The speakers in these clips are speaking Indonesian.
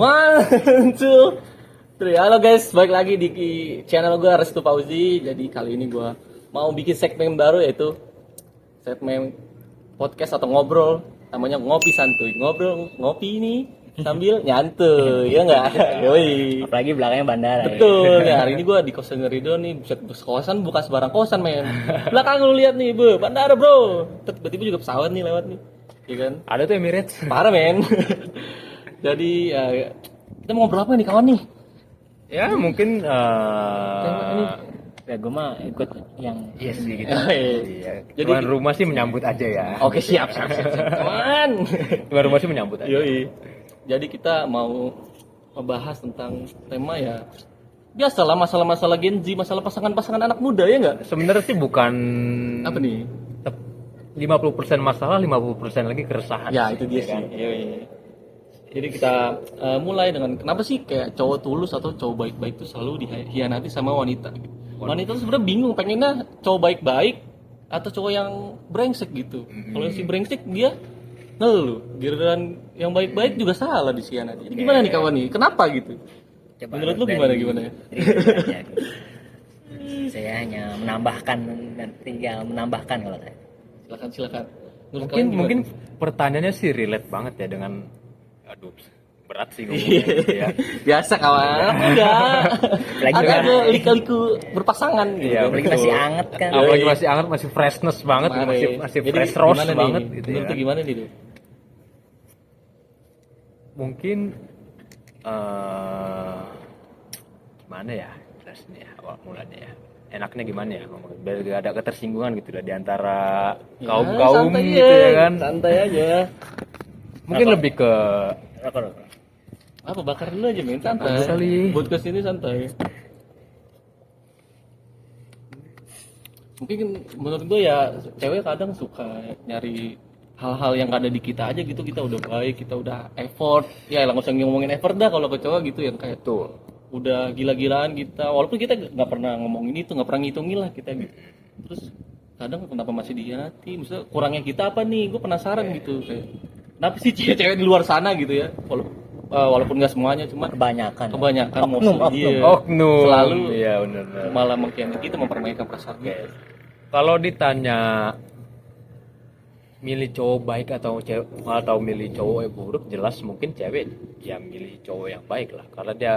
One, two, three. Halo guys, balik lagi di channel gue Restu Fauzi. Jadi kali ini gue mau bikin segmen baru, yaitu segmen podcast atau ngobrol, namanya ngopi santuy. Ngopi ini sambil nyantuy, ya nggak? Yoi. Apalagi belakangnya bandara. Betul. Ya, hari ini gue di kosan Ridho nih. Kosan bukan sembarang kosan, men. Belakang lu lihat nih, bu, bandara bro. Tiba-tiba juga pesawat nih lewat nih, iya kan? Ada tuh Emirates. Parah, men. Jadi kita mau ngobrol apa nih kawan nih? Ya mungkin Ini. ya gue mah ikut yang yes sih gitu. Iya. Jadi Tuan rumah sih menyambut aja ya. Oke, siap. Kawan. Tuan rumah sih menyambut aja. Yoi. Jadi kita mau membahas tentang tema ya biasalah, masalah-masalah Gen Z, masalah pasangan-pasangan anak muda, ya nggak? Sebenarnya sih bukan Apa nih? 50% masalah, 50% lagi keresahan. Ya, itu dia ya kan? sih. Yoi. Jadi kita mulai dengan kenapa sih kayak cowok tulus atau cowok baik-baik itu selalu dihianati sama wanita. Wanita tuh sebenarnya bingung pengennya cowok baik-baik atau cowok yang brengsek gitu. Kalau si brengsek dia ngeluh, giliran yang baik-baik juga salah disianati. Jadi gimana nih kawan nih? Kenapa gitu? Coba Menurut lu dari gimana ya? diri saya aja, gitu. Saya hanya menambahkan dan tinggal menambahkan kalau saya. Silakan. Menurut Mungkin kalian gimana? pertanyaannya sih relate banget ya dengan berat sih ngomongnya gitu ya. Biasa kawan, enggak. Lagi Ada liku-liku berpasangan gitu. Iya, kan? apalagi masih anget kan. Yoi. Apalagi masih anget, masih freshness banget, masih Jadi fresh roast gimana banget nih? gitu Menurut ya. lu gimana nih? Du? Mungkin gimana ya jelasnya ya awal mulanya ya. Enaknya gimana ya ngomong biar gak ada ketersinggungan gitu lah di antara Ya, kaum-kaum santai gitu ya kan. Santai aja. Mungkin lebih ke Apa bakar dulu aja, men, santai. Bagus kali. Podcast ini santai. Mungkin menurut gue ya cewek kadang suka nyari hal-hal yang ada di kita aja gitu. Kita udah baik, kita udah effort. Ya lah, nggak usah ngomongin effort dah kalau ke cowok gitu, yang kayak tuh udah gila-gilaan kita. Walaupun kita nggak pernah ngomongin itu, nggak pernah ngitungin lah kita gitu. Terus kadang kenapa masih dihianati? Maksudnya kurangnya kita apa nih? Gue penasaran gitu kayak. Kenapa sih cewek-cewek di luar sana gitu ya? Walaupun nggak semuanya, cuma kebanyakan oknum. oknum Selalu iya benar malah mengkhianati kita, mempermainkan perasaan kita. kalau ditanya milih cowok baik atau milih cowok yang buruk, jelas mungkin cewek ya milih cowok yang baik lah karena dia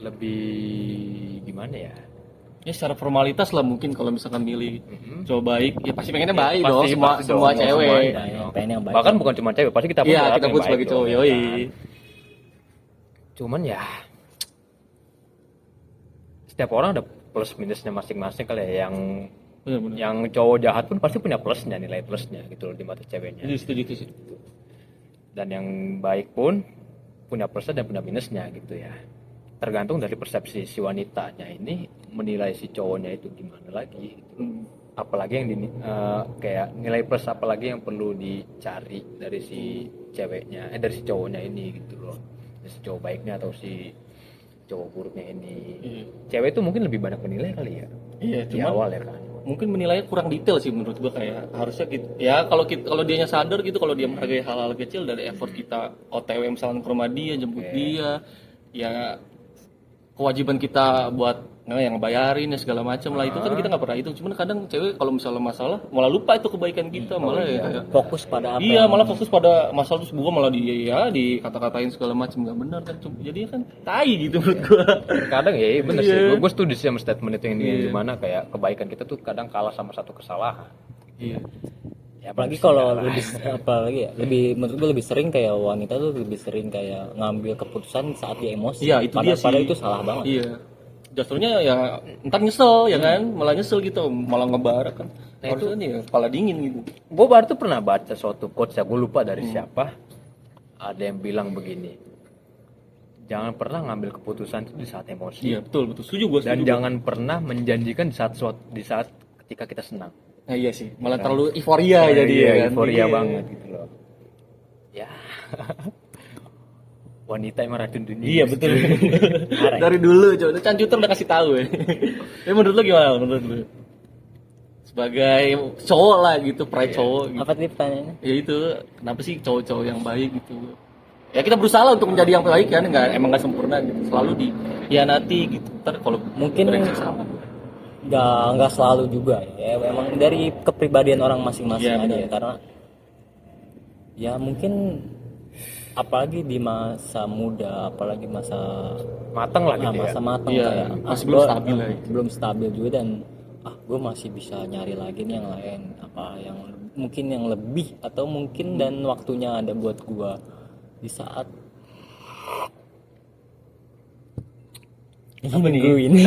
lebih gimana ya. Ya secara formalitas lah mungkin kalau misalkan milih cowok baik, ya pasti pengennya Ya, baik pasti- dong, pasti semua dong, cewek. semuanya. pengen yang baik. Bahkan bukan cuma cewek, pasti kita pun Iya, berharap kita yang pun baik sebagai dong, cowok, ya yoi. kan? Cuman ya setiap orang ada plus minusnya masing-masing kali ya. Benar-benar. Yang cowok jahat pun pasti punya plusnya, nilai plusnya gitu loh di mata ceweknya. Setuju. Dan yang baik pun punya plusnya dan punya minusnya gitu ya. Tergantung dari persepsi si wanitanya ini menilai si cowoknya itu gimana lagi gitu. Apalagi yang kayak nilai plus apalagi yang perlu dicari dari si ceweknya, dari si cowoknya ini gitu loh. Dari si cowok baiknya atau si cowok buruknya ini. Iya. Cewek itu mungkin lebih banyak menilai kali ya. Iya, Di cuma awal ya kan. mungkin menilainya kurang detail sih menurut gua, kayak harusnya gitu. Ya kalau dianya sadar gitu, kalau dia menghargai hal-hal kecil dari effort kita OTW misalnya ke rumah dia, jemput dia, ya kewajiban kita buat yang ngebayarin ya segala macam lah, itu kan kita nggak pernah hitung. Cuman kadang cewek kalau misalnya masalah malah lupa itu kebaikan kita, malah ya kayak Fokus pada apa? iya, malah fokus pada masalah, terus gua malah dikata-katain segala macam, nggak benar kan. Jadi kan tai gitu menurut gua. Kadang ya bener sih, Iya. gue setuju sih sama statement itu yang Iya. dimana kayak kebaikan kita tuh kadang kalah sama satu kesalahan. Iya. Ya, Apalagi kalau menurut gue lebih sering kayak wanita tuh lebih sering kayak ngambil keputusan saat dia emosi. Iya, itu dia sih. Padahal itu salah banget. Iya. Justrunya ya entar nyesel ya kan, malah nyesel gitu, malah ngebara kan. Nah, Harusnya nih kepala dingin gitu. Gue baru tuh pernah baca suatu quotes ya, gue lupa dari siapa. Ada yang bilang begini, jangan pernah ngambil keputusan itu di saat emosi. Iya, betul. Setuju gua. Dan jangan pernah menjanjikan di saat ketika kita senang. Nah, iya sih, malah terlalu euforia jadi Iya, ya kan. euforia Iya. banget gitu loh. Ya. Wanita emang racun dunia. Iya, betul. Dari dulu coba Chan Cuter udah kasih tahu ya. Menurut lu gimana menurut lu? sebagai cowok lah gitu, pride cowok gitu. Apa tadi pertanyaannya? Ya itu, kenapa sih cowok-cowok yang baik gitu? Ya kita berusaha lah untuk menjadi yang baik kan, emang nggak sempurna gitu, selalu dihianati gitu. Ntar kalau Mungkin brengsek sama. nggak selalu juga ya. Emang dari kepribadian orang masing-masing Iya, aja benar. ya, karena ya mungkin apalagi di masa muda, apalagi masa Matang lah gitu ya. masa matang Iya, kayak masih belum gua stabil lah itu. belum stabil juga, dan gue masih bisa nyari lagi nih yang lain, apa yang mungkin yang lebih, atau mungkin dan waktunya ada buat gue di saat Apa nih? minggu ini.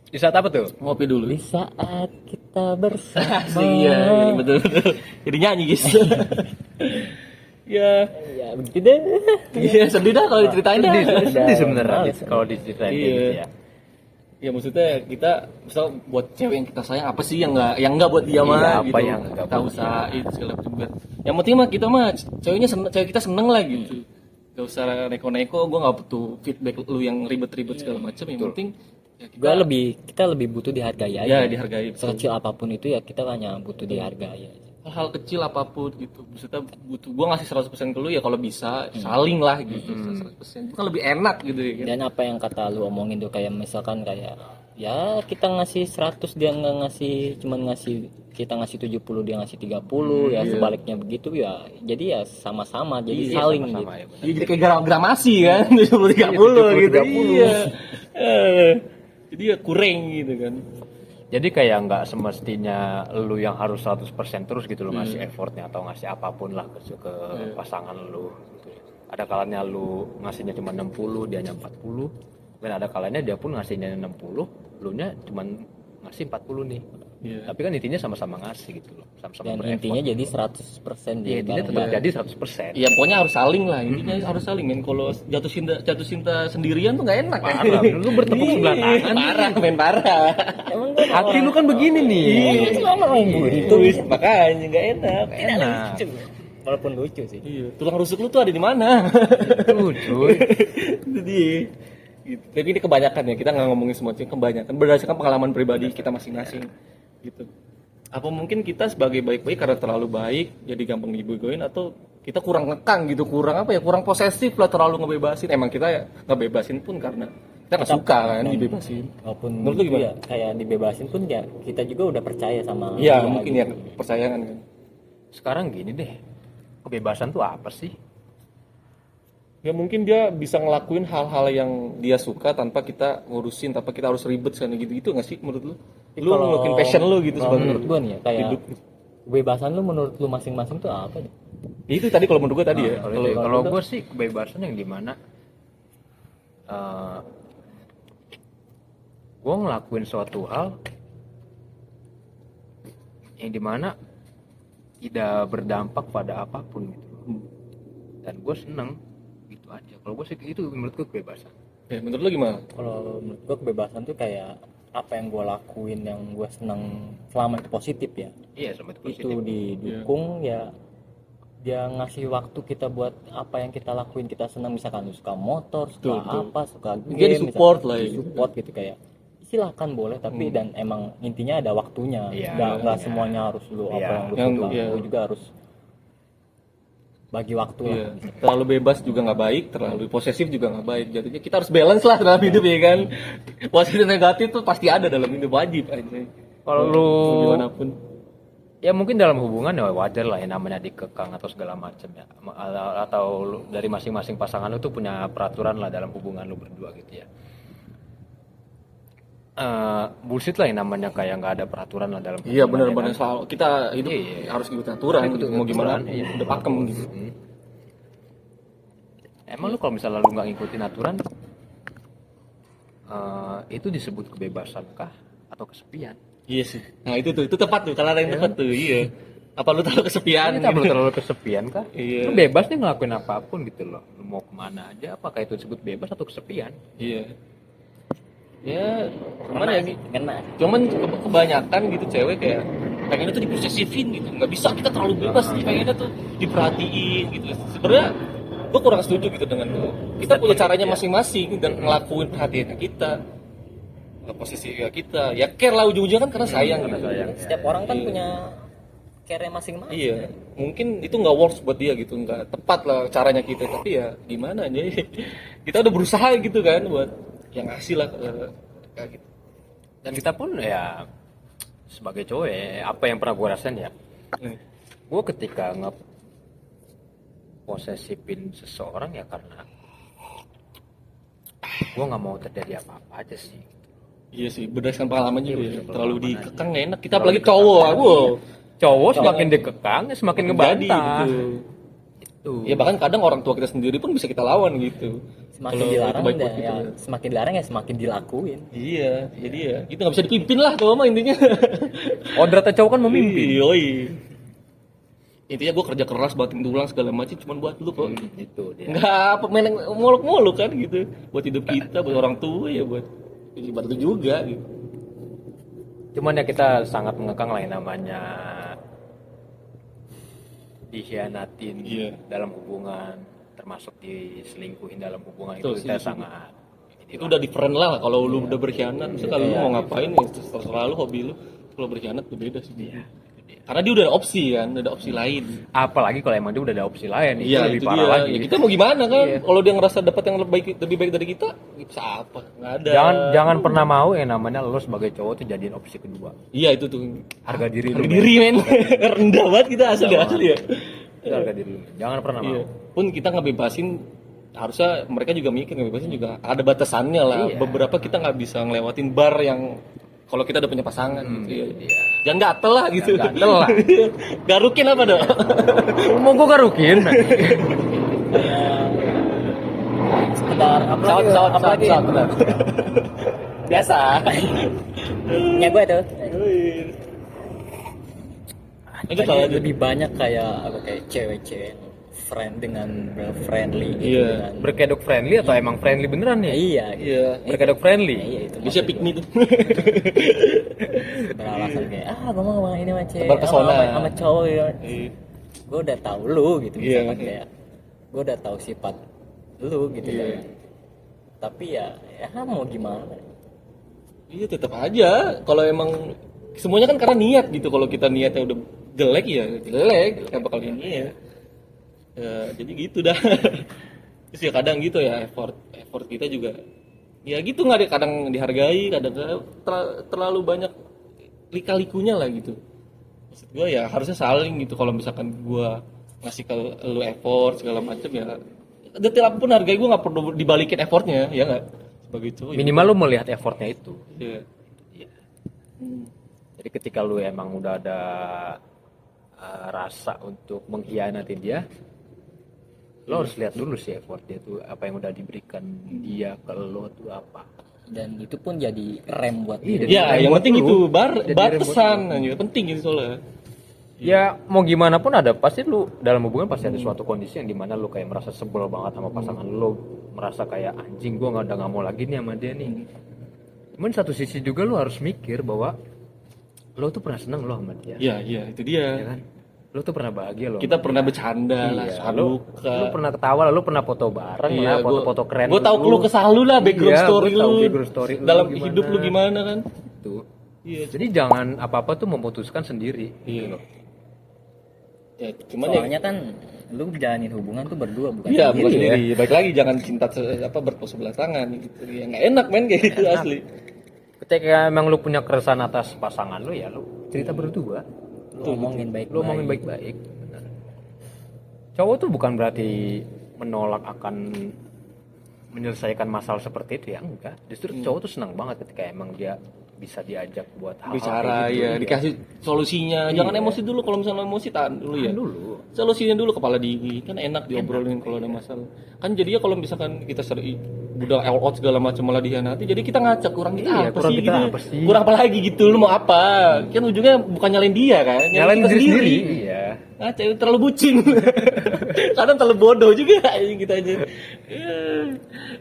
Di saat apa tuh? Ngopi dulu. Di saat kita bersama. Iya, betul betul. Jadi nyanyi guys. Ya, Ya begitu deh. iya sedih dah kalau diceritain dah. Sedih sebenarnya males. kalau diceritain kayak Iya. gitu ya. Ya maksudnya kita misal buat cewek yang kita sayang apa sih yang enggak buat dia mah Iya, apa gitu. yang nggak Kita buat usahain segala macam buat. Yang penting mah kita mah cewek kita seneng lah gitu. Gak usah neko-neko, gue gak butuh feedback lu yang ribet-ribet segala macam. Yang penting ya Kita lebih butuh dihargai aja. ya dihargai. Betul. Sekecil apapun itu ya kita hanya butuh dihargai aja. Hal kecil apapun gitu, maksudnya butuh gue ngasih 100% ke lu ya kalau bisa saling lah gitu, 100% itu kan lebih enak gitu ya kan. Dan apa yang kata lu omongin tuh, kayak misalkan kayak ya kita ngasih 100 dia nggak ngasih, cuman kita ngasih 70 dia ngasih 30 ya sebaliknya begitu ya, jadi ya sama-sama, jadi saling Sama-sama gitu. ya, benar. Iya, jadi kayak gramasi kan 70-30 gitu 70-30. iya. Jadi ya kurang gitu kan. Jadi kayak nggak semestinya lu yang harus 100% terus gitu lo ngasih effortnya atau ngasih apapun lah ke pasangan lu gitu. Ada kalanya lu ngasihnya cuma 60, dia 40. Dan ada kalanya dia pun ngasihnya 60, lu nya cuma ngasih 40 nih. Iya. Tapi kan intinya sama-sama ngasih gitu loh. Sama-sama Dan bereffort. intinya jadi 100% Ya, jadi intinya tetap jadi 100%. Iya pokoknya harus saling lah, intinya harus saling men. Kalau jatuh cinta sendirian tuh nggak enak kan. Parah, lu bertepuk sebelah tangan. Parah, men parah. emang Hati lu kan begini nih. itu Makanya nggak enak. Enak. walaupun lucu sih. Iya, tulang rusuk lu tuh ada di mana? Tuh, cuy. Itu dia. Gitu. Tapi ini kebanyakan ya, kita nggak ngomongin semua, kebanyakan berdasarkan pengalaman pribadi kita masing-masing. Gitu. Apa mungkin kita sebagai baik-baik karena terlalu baik, jadi gampang dibegoin, atau kita kurang ngekang gitu, kurang apa ya, kurang posesif lah, terlalu ngebebasin. Emang kita ya ngebebasin pun karena kita nggak suka kan dibebasin. Walaupun Menurut lu gitu gimana? ya kayak dibebasin pun ya kita juga udah percaya sama Iya, dia mungkin gitu. ya persayangan kan. Sekarang gini deh. Kebebasan tuh apa sih? Ya mungkin dia bisa ngelakuin hal-hal yang dia suka tanpa kita ngurusin, tanpa kita harus ribet sana gitu-gitu nggak sih menurut lu? Lu Kalau- ngelakuin passion lu gitu kalau sebagai menurut gua nih ya kayak hidup. kebebasan lu menurut lu masing-masing tuh apa nih? Ya, itu tadi kalau menurut gua tadi ya. Kalau gue sih kebebasan yang dimana gue ngelakuin suatu hal yang dimana tidak berdampak pada apapun gitu. Dan gue seneng gitu aja. Kalau gue sih itu menurut gue kebebasan. Ya, menurut lu gimana? Kalau menurut gua kebebasan tuh kayak apa yang gua lakuin yang gua senang selama itu positif ya. Iya, sama itu positif. Itu didukung ya, dia ngasih waktu kita buat apa yang kita lakuin kita senang, misalkan lu suka motor, suka Betul. apa, suka game, Dia disupport misalkan, lah ya. disupport gitu kayak silahkan boleh, tapi dan emang intinya ada waktunya. Iya, Nggak iya. semuanya harus lu apa Iya. yang lu Yang- suka, iya. lu juga harus bagi waktu lah. Iya. Terlalu bebas juga nggak baik, terlalu posesif juga nggak baik. Jadinya kita harus balance lah dalam hidup ya kan. Positif negatif tuh pasti ada dalam hidup, wajib aja. Kalau lu Gimana pun. ya mungkin dalam hubungan ya wajar lah ya namanya dikekang atau segala macam ya. Atau dari masing-masing pasangan lu tuh punya peraturan lah dalam hubungan lu berdua gitu ya. Bullshit lah yang namanya kayak nggak ada peraturan lah dalam Iya hubungan, benar-benar ya kan? selalu kita hidup Iya. harus ikut aturan. Ikut Gitu. Mau gimana? aturan, iya. Udah pakem gitu. Emang lu kalau misalnya lu nggak ngikutin aturan itu disebut kebebasan kah atau kesepian? Iya sih. Nah itu tepat tuh, kalau ada yang tepat tuh. Iya. Apa lu tahu kesepian? Kita belum terlalu kesepian kah? Iya. Lu bebas nih ngelakuin apapun gitu loh. Lu mau kemana aja, apakah itu disebut bebas atau kesepian? Iya. Ya, cuman ya Kena. cuman kebanyakan gitu cewek kayak pengennya tuh diposesifin gitu, nggak bisa, kita terlalu bebas nih, pengennya tuh diperhatiin gitu. Sebenarnya gue kurang setuju gitu dengan itu. Kita punya caranya masing-masing dan ngelakuin perhatiannya kita. posisi kita ya care lah ujung-ujungnya kan karena sayang karena gitu. sayang. Setiap orang kan Iya. punya care masing-masing. Iya, mungkin itu nggak works buat dia gitu, nggak tepat lah caranya kita. Tapi ya gimana aja, kita udah berusaha gitu kan buat yang ngasih lah kayak gitu. Dan kita pun ya sebagai cowok apa yang pernah gue rasain ya, gue ketika ngeposesifin seseorang ya karena gue nggak mau terjadi apa-apa aja sih. Iya sih, berdasarkan pengalaman juga ya. berdasarkan Terlalu pengalaman dikekang nggak enak. Kita Terlalu apalagi dikekang. cowok, aku Cowok semakin dikekang ya semakin jadi ngebantah. gitu. Itu. Ya bahkan kadang orang tua kita sendiri pun bisa kita lawan gitu. Semakin Kalau dilarang itu baik dan buat kita. ya semakin dilarang ya semakin dilakuin. Iya, jadi ya itu nggak bisa dipimpin lah tuh mah intinya. Kodratnya cowok kan memimpin. Yoi. Intinya gue kerja keras banting tulang segala macam cuma buat lu kok. Itu dia. Nggak pemain muluk-muluk kan gitu buat hidup kita, buat orang tua ya buat lu juga gitu. Cuman ya kita sangat mengekang lah yang namanya dikhianatin Iya. dalam hubungan, termasuk diselingkuhin dalam hubungan Betul, itu kita setuju. sangat Itu udah different lah kalau lu udah berkhianat. Misalnya kalau lu mau ngapain ya terserah lu, hobi lu. Kalau berkhianat tuh beda sih. Karena dia udah ada opsi kan, udah ada opsi lain. apalagi kalau emang dia udah ada opsi lain itu Iya, lebih itu parah dia. lagi. Ya, kita mau gimana kan? Iya. Kalau dia ngerasa dapat yang lebih baik dari kita, bisa apa? Nggak ada. Jangan pernah mau yang namanya lo sebagai cowok tuh jadiin opsi kedua. Iya itu tuh. Harga diri Harga lu. diri men. Rendah banget kita asli ya. Itu harga diri lu. Jangan pernah Iya. mau. Pun kita ngebebasin, harusnya mereka juga mikir ngebebasin juga ada batasannya lah. Iya. Beberapa kita nggak bisa ngelewatin bar yang kalau kita udah punya pasangan gitu ya. Iya. Jangan gatel lah gitu. Jangan gatel lah. Garukin apa dong? Mau gue garukin. Sekedar apalagi Biasa. ya gue tuh Itu kalau aja. lebih banyak kayak apa kayak cewek-cewek friend dengan friendly gitu, Iya. dengan Berkedok friendly atau emang friendly beneran nih? iya gitu. Iya. Berkedok friendly. Iya itu Bisa piknik tuh. beralasan kayak gue mau ini sama cewek Berpesona. sama cowok ya. Iya. Gue udah tahu lu gitu Iya, misalkan iya. kayak gue udah tahu sifat lu gitu Iya. kan. Tapi ya mau gimana. Iya tetap aja. Kalau emang semuanya kan karena niat gitu. Kalau kita niatnya udah jelek ya jelek, nggak bakal ini ya. Jadi gitu dah. Terus ya kadang gitu ya effort kita juga. Ya gitu nggak ada kadang dihargai, kadang terlalu banyak lika-likunya lah gitu. Maksud gue ya harusnya saling gitu. Kalau misalkan gue ngasih ke lu effort segala macam ya detail apapun hargai gue nggak perlu dibalikin effortnya ya nggak sebagai cowok. ya. Minimal lu melihat effortnya itu. Iya. Iya. Jadi ketika lu emang udah ada rasa untuk mengkhianati dia, lo harus lihat dulu sih effort dia tuh apa yang udah diberikan dia ke lo tuh apa. Dan itu pun jadi rem buat Iya, diri. jadi Ya, rem yang buat penting lu. itu Jadi rem buat batasan aja penting itu soalnya. Ya mau gimana pun ada pasti lu dalam hubungan pasti ada suatu kondisi yang dimana lu kayak merasa sebel banget sama pasangan lu, merasa kayak anjing gua nggak mau lagi nih sama dia nih. Cuman satu sisi juga lu harus mikir bahwa lu tuh pernah seneng lo sama dia. Iya, itu dia. Ya kan? Lu tuh pernah bahagia lo. Kita pernah bercanda lah, Iya, suka lu duka. pernah ketawa, lu pernah foto bareng, Iya, lah, foto-foto keren. Gue tahu lu kesah lu lah, background Iya, story gua tahu lu. background story lu dalam gimana. hidup lu gimana kan? Tuh. Iya. Jadi jangan apa-apa tuh memutuskan sendiri. Iya. Ya, cuman ya Soalnya kan lu jalanin hubungan tuh berdua bukan iya, bukan sendiri. sendiri. Baik lagi jangan cinta bersebelah tangan gitu. Ya nggak enak men kayak gitu Nggak enak. asli. Ketika emang lu punya keresahan atas pasangan lu ya lu cerita berdua. Lu omongin baik-baik. Lu ngomongin baik-baik. Benar. Cowok tuh bukan berarti menolak akan menyelesaikan masalah seperti itu ya, enggak. Justru cowok tuh senang banget ketika emang dia bisa diajak buat hal-hal Bicara kayak gitu, ya, dikasih solusinya. Jangan Iya. emosi dulu, kalau misalnya emosi tahan dulu ya. Tahan dulu. Solusinya dulu, kepala dingin. Kan enak diobrolin kalau ada masalah. Kan jadinya kalau misalkan kita sering udah all out segala macam malah dihianati, jadi kita ngacak kurang kita Iya, apa kurang sih kita gitu. apa sih? Kurang apa lagi gitu, lu mau apa? Kan ujungnya bukan nyalain dia kan, Nyalain kita diri sendiri. Iya. Ngaca terlalu bucin. Kadang terlalu bodoh juga kita aja.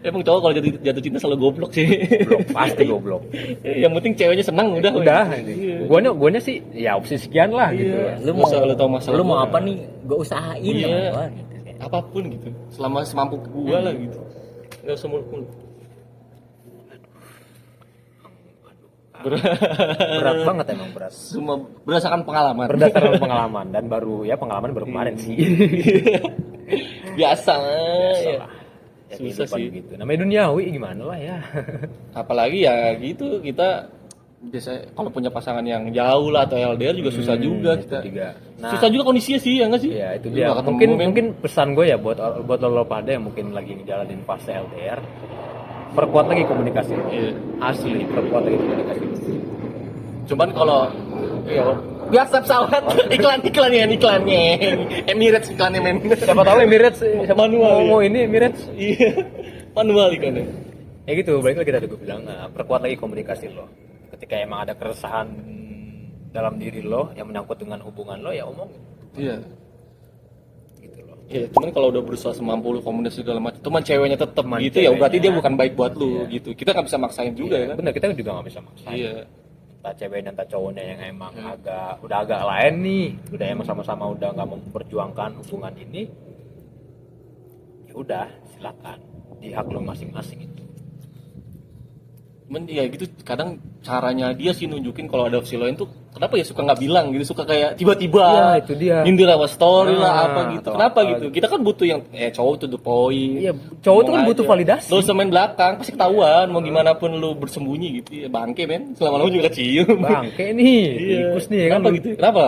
Emang cowok kalau jatuh cinta selalu goblok sih. Goblok, pasti goblok. Yang penting ceweknya senang udah. Udah. Iya. Guanya sih ya opsi sekian lah gitu. Iya. Lu mau Lu tahu masalah lu mau gua. apa nih? Gue usahain Iya. sama gua gitu. Apapun gitu, selama semampu gua lah gitu. Nggak usah muluk-muluk. Berat banget emang, berat. Semua berdasarkan pengalaman. Berdasarkan pengalaman dan pengalaman baru kemarin sih. Biasa lah. Ya. Biasalah. Ya, Susah kehidupan sih. gitu. Namanya duniawi gimana lah ya. Apalagi ya gitu kita biasa kalau punya pasangan yang jauh lah atau LDR juga susah juga itu kita. juga. Nah, Susah juga kondisinya sih ya nggak sih? ya itu Lu dia. nggak ketemu, Mungkin men. mungkin pesan gue ya buat lo pada yang mungkin lagi ngejalanin fase LDR, perkuat lagi komunikasi. Iya. Asli, perkuat lagi komunikasi. Cuman kalau ya biasa pesawat iklannya Emirates iklannya men. Siapa tahu Emirates Manual, mau ini Emirates. Iya. Manual iklannya. Ya gitu, balik lagi tadi gue bilang, perkuat lagi komunikasi lo. Ketika emang ada keresahan dalam diri lo yang menyangkut dengan hubungan lo, ya omongin. Iya. Gitu loh. Iya, cuman kalau udah berusaha semampu lu komunikasi segala macam, cuman ceweknya tetap Cuman gitu ya berarti dia ceweknya. bukan baik buat lu gitu. Kita nggak bisa maksain juga ya kan. Bener, kita juga nggak bisa maksain. Iya. Entah ceweknya entah cowoknya yang emang udah agak lain nih, udah emang sama-sama udah nggak mau memperjuangkan hubungan ini, ya udah silakan, di hak lo masing-masing itu. Cuman ya gitu kadang caranya dia sih nunjukin kalau ada opsi lain tuh kenapa ya suka nggak bilang gitu, suka kayak tiba-tiba Iya, itu dia. nyindir lewat story lah apa gitu. atau Kenapa apa gitu? Kita kan butuh yang cowok tuh the point. Iya, cowok tuh kan butuh validasi. Lu main belakang pasti ketahuan mau gimana pun lu bersembunyi gitu ya bangke men. Selama-lama juga cium. Bangke nih, Iya. tikus nih ya kan. Kenapa gitu? Kenapa?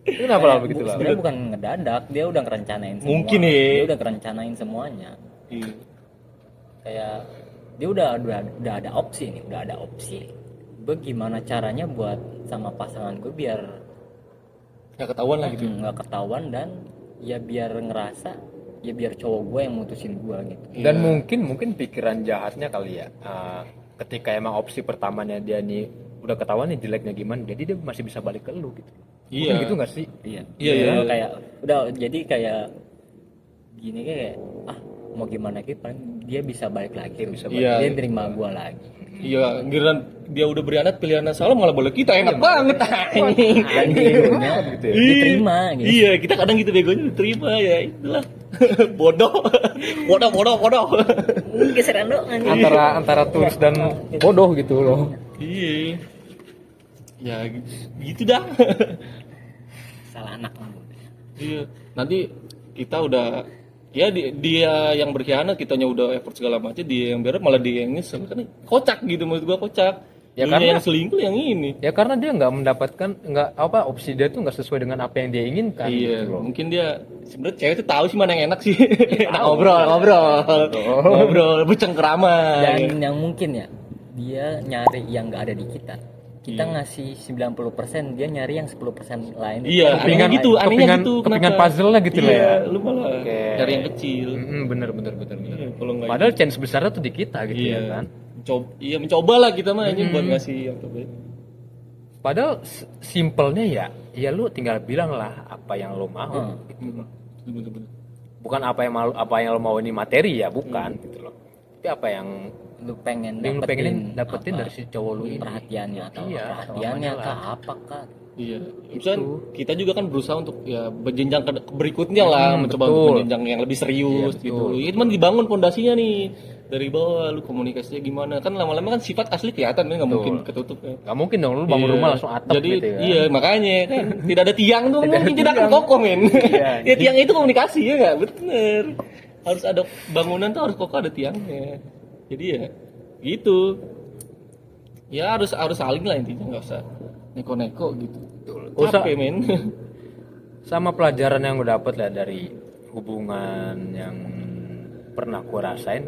Itu kenapa lah begitu lah? Sebenarnya bukan ngedadak, dia udah ngerencanain semua. Mungkin ya. Dia udah ngerencanain semuanya. Iya. Kayak dia udah ada opsi nih, udah ada opsi. Bagaimana caranya buat sama pasangan gue biar Nggak ketahuan lah gitu. nggak ketahuan dan ya biar ngerasa ya biar cowok gue yang mutusin gue gitu. Dan mungkin pikiran jahatnya kali ya, ketika emang opsi pertamanya dia nih udah ketahuan nih jeleknya gimana, jadi dia masih bisa balik ke lu gitu. Iya. Mungkin gitu nggak sih? Iya. Iya, iya. Kayak udah jadi kayak gini kayak mau gimana gitu paling dia bisa balik lagi. Iya. Dia terima gue lagi. Iya, giliran dia udah berianak pilihan yang salah malah boleh kita enak banget anjing. Dan begonya gitu ya. diterima gitu. Iya, kita kadang gitu begonya diterima ya itulah. bodoh. Geseran doang. Antara tulus dan bodoh gitu loh. Iya. Ya gitu dah. Salah anak. Iya. Nanti kita udah ya dia yang berkhianat, kitanya udah effort segala macam, dia yang beres malah dia yang nyesel kan kocak gitu menurut gua kocak. Ya, Dia karena- yang selingkuh yang ini. Ya karena dia nggak mendapatkan opsi dia tuh nggak sesuai dengan apa yang dia inginkan. Iya, gitu loh. mungkin dia sebenarnya cewek tuh tahu sih mana yang enak sih. Enak ngobrol, bercengkerama. Dan yang mungkin ya dia nyari yang nggak ada di kita. Kita ngasih 90%, dia nyari yang 10% lain. Iya, Kepingan anehnya gitu, kepingan kenapa? puzzle-nya gitu lah Iya, ya. lu malah Oke. cari yang kecil. Bener. Iya, kalau nggak Padahal chance besarnya tuh di kita gitu iya, ya kan. mencoba lah kita mah ini buat ngasih yang terbaik. Padahal simpelnya ya lu tinggal bilang lah apa yang lo mau. Gitu loh. Bener-bener. Bukan apa yang lo mau ini materi ya, bukan gitu loh. Tapi apa yang Lu pengen lu pengen dapetin apa, dari si cowok lu ini. perhatiannya atau Iya, perhatiannya selamanya kah apa kah? Iya, misalnya kita juga kan berusaha untuk ya berjenjang berikutnya lah, mencoba betul. untuk berjenjang yang lebih serius Iya, gitu. betul. Itu kan dibangun pondasinya nih dari bawah, lu komunikasinya gimana? Kan lama-lama kan sifat asli kelihatan kan, nggak mungkin ketutup kan. Gak mungkin dong lu bangun Iya. rumah langsung atap Jadi, gitu ya. iya makanya kan tidak ada tiang tuh mungkin tidak akan tiang. kokoh men. Iya. Ya tiang itu komunikasi ya nggak bener. Harus ada bangunan tuh harus kokoh ada tiangnya. Jadi ya gitu. Ya harus saling lah intinya nggak usah neko-neko gitu. Usah- Capek men. Sama pelajaran yang gue dapet lah dari hubungan yang pernah gue rasain,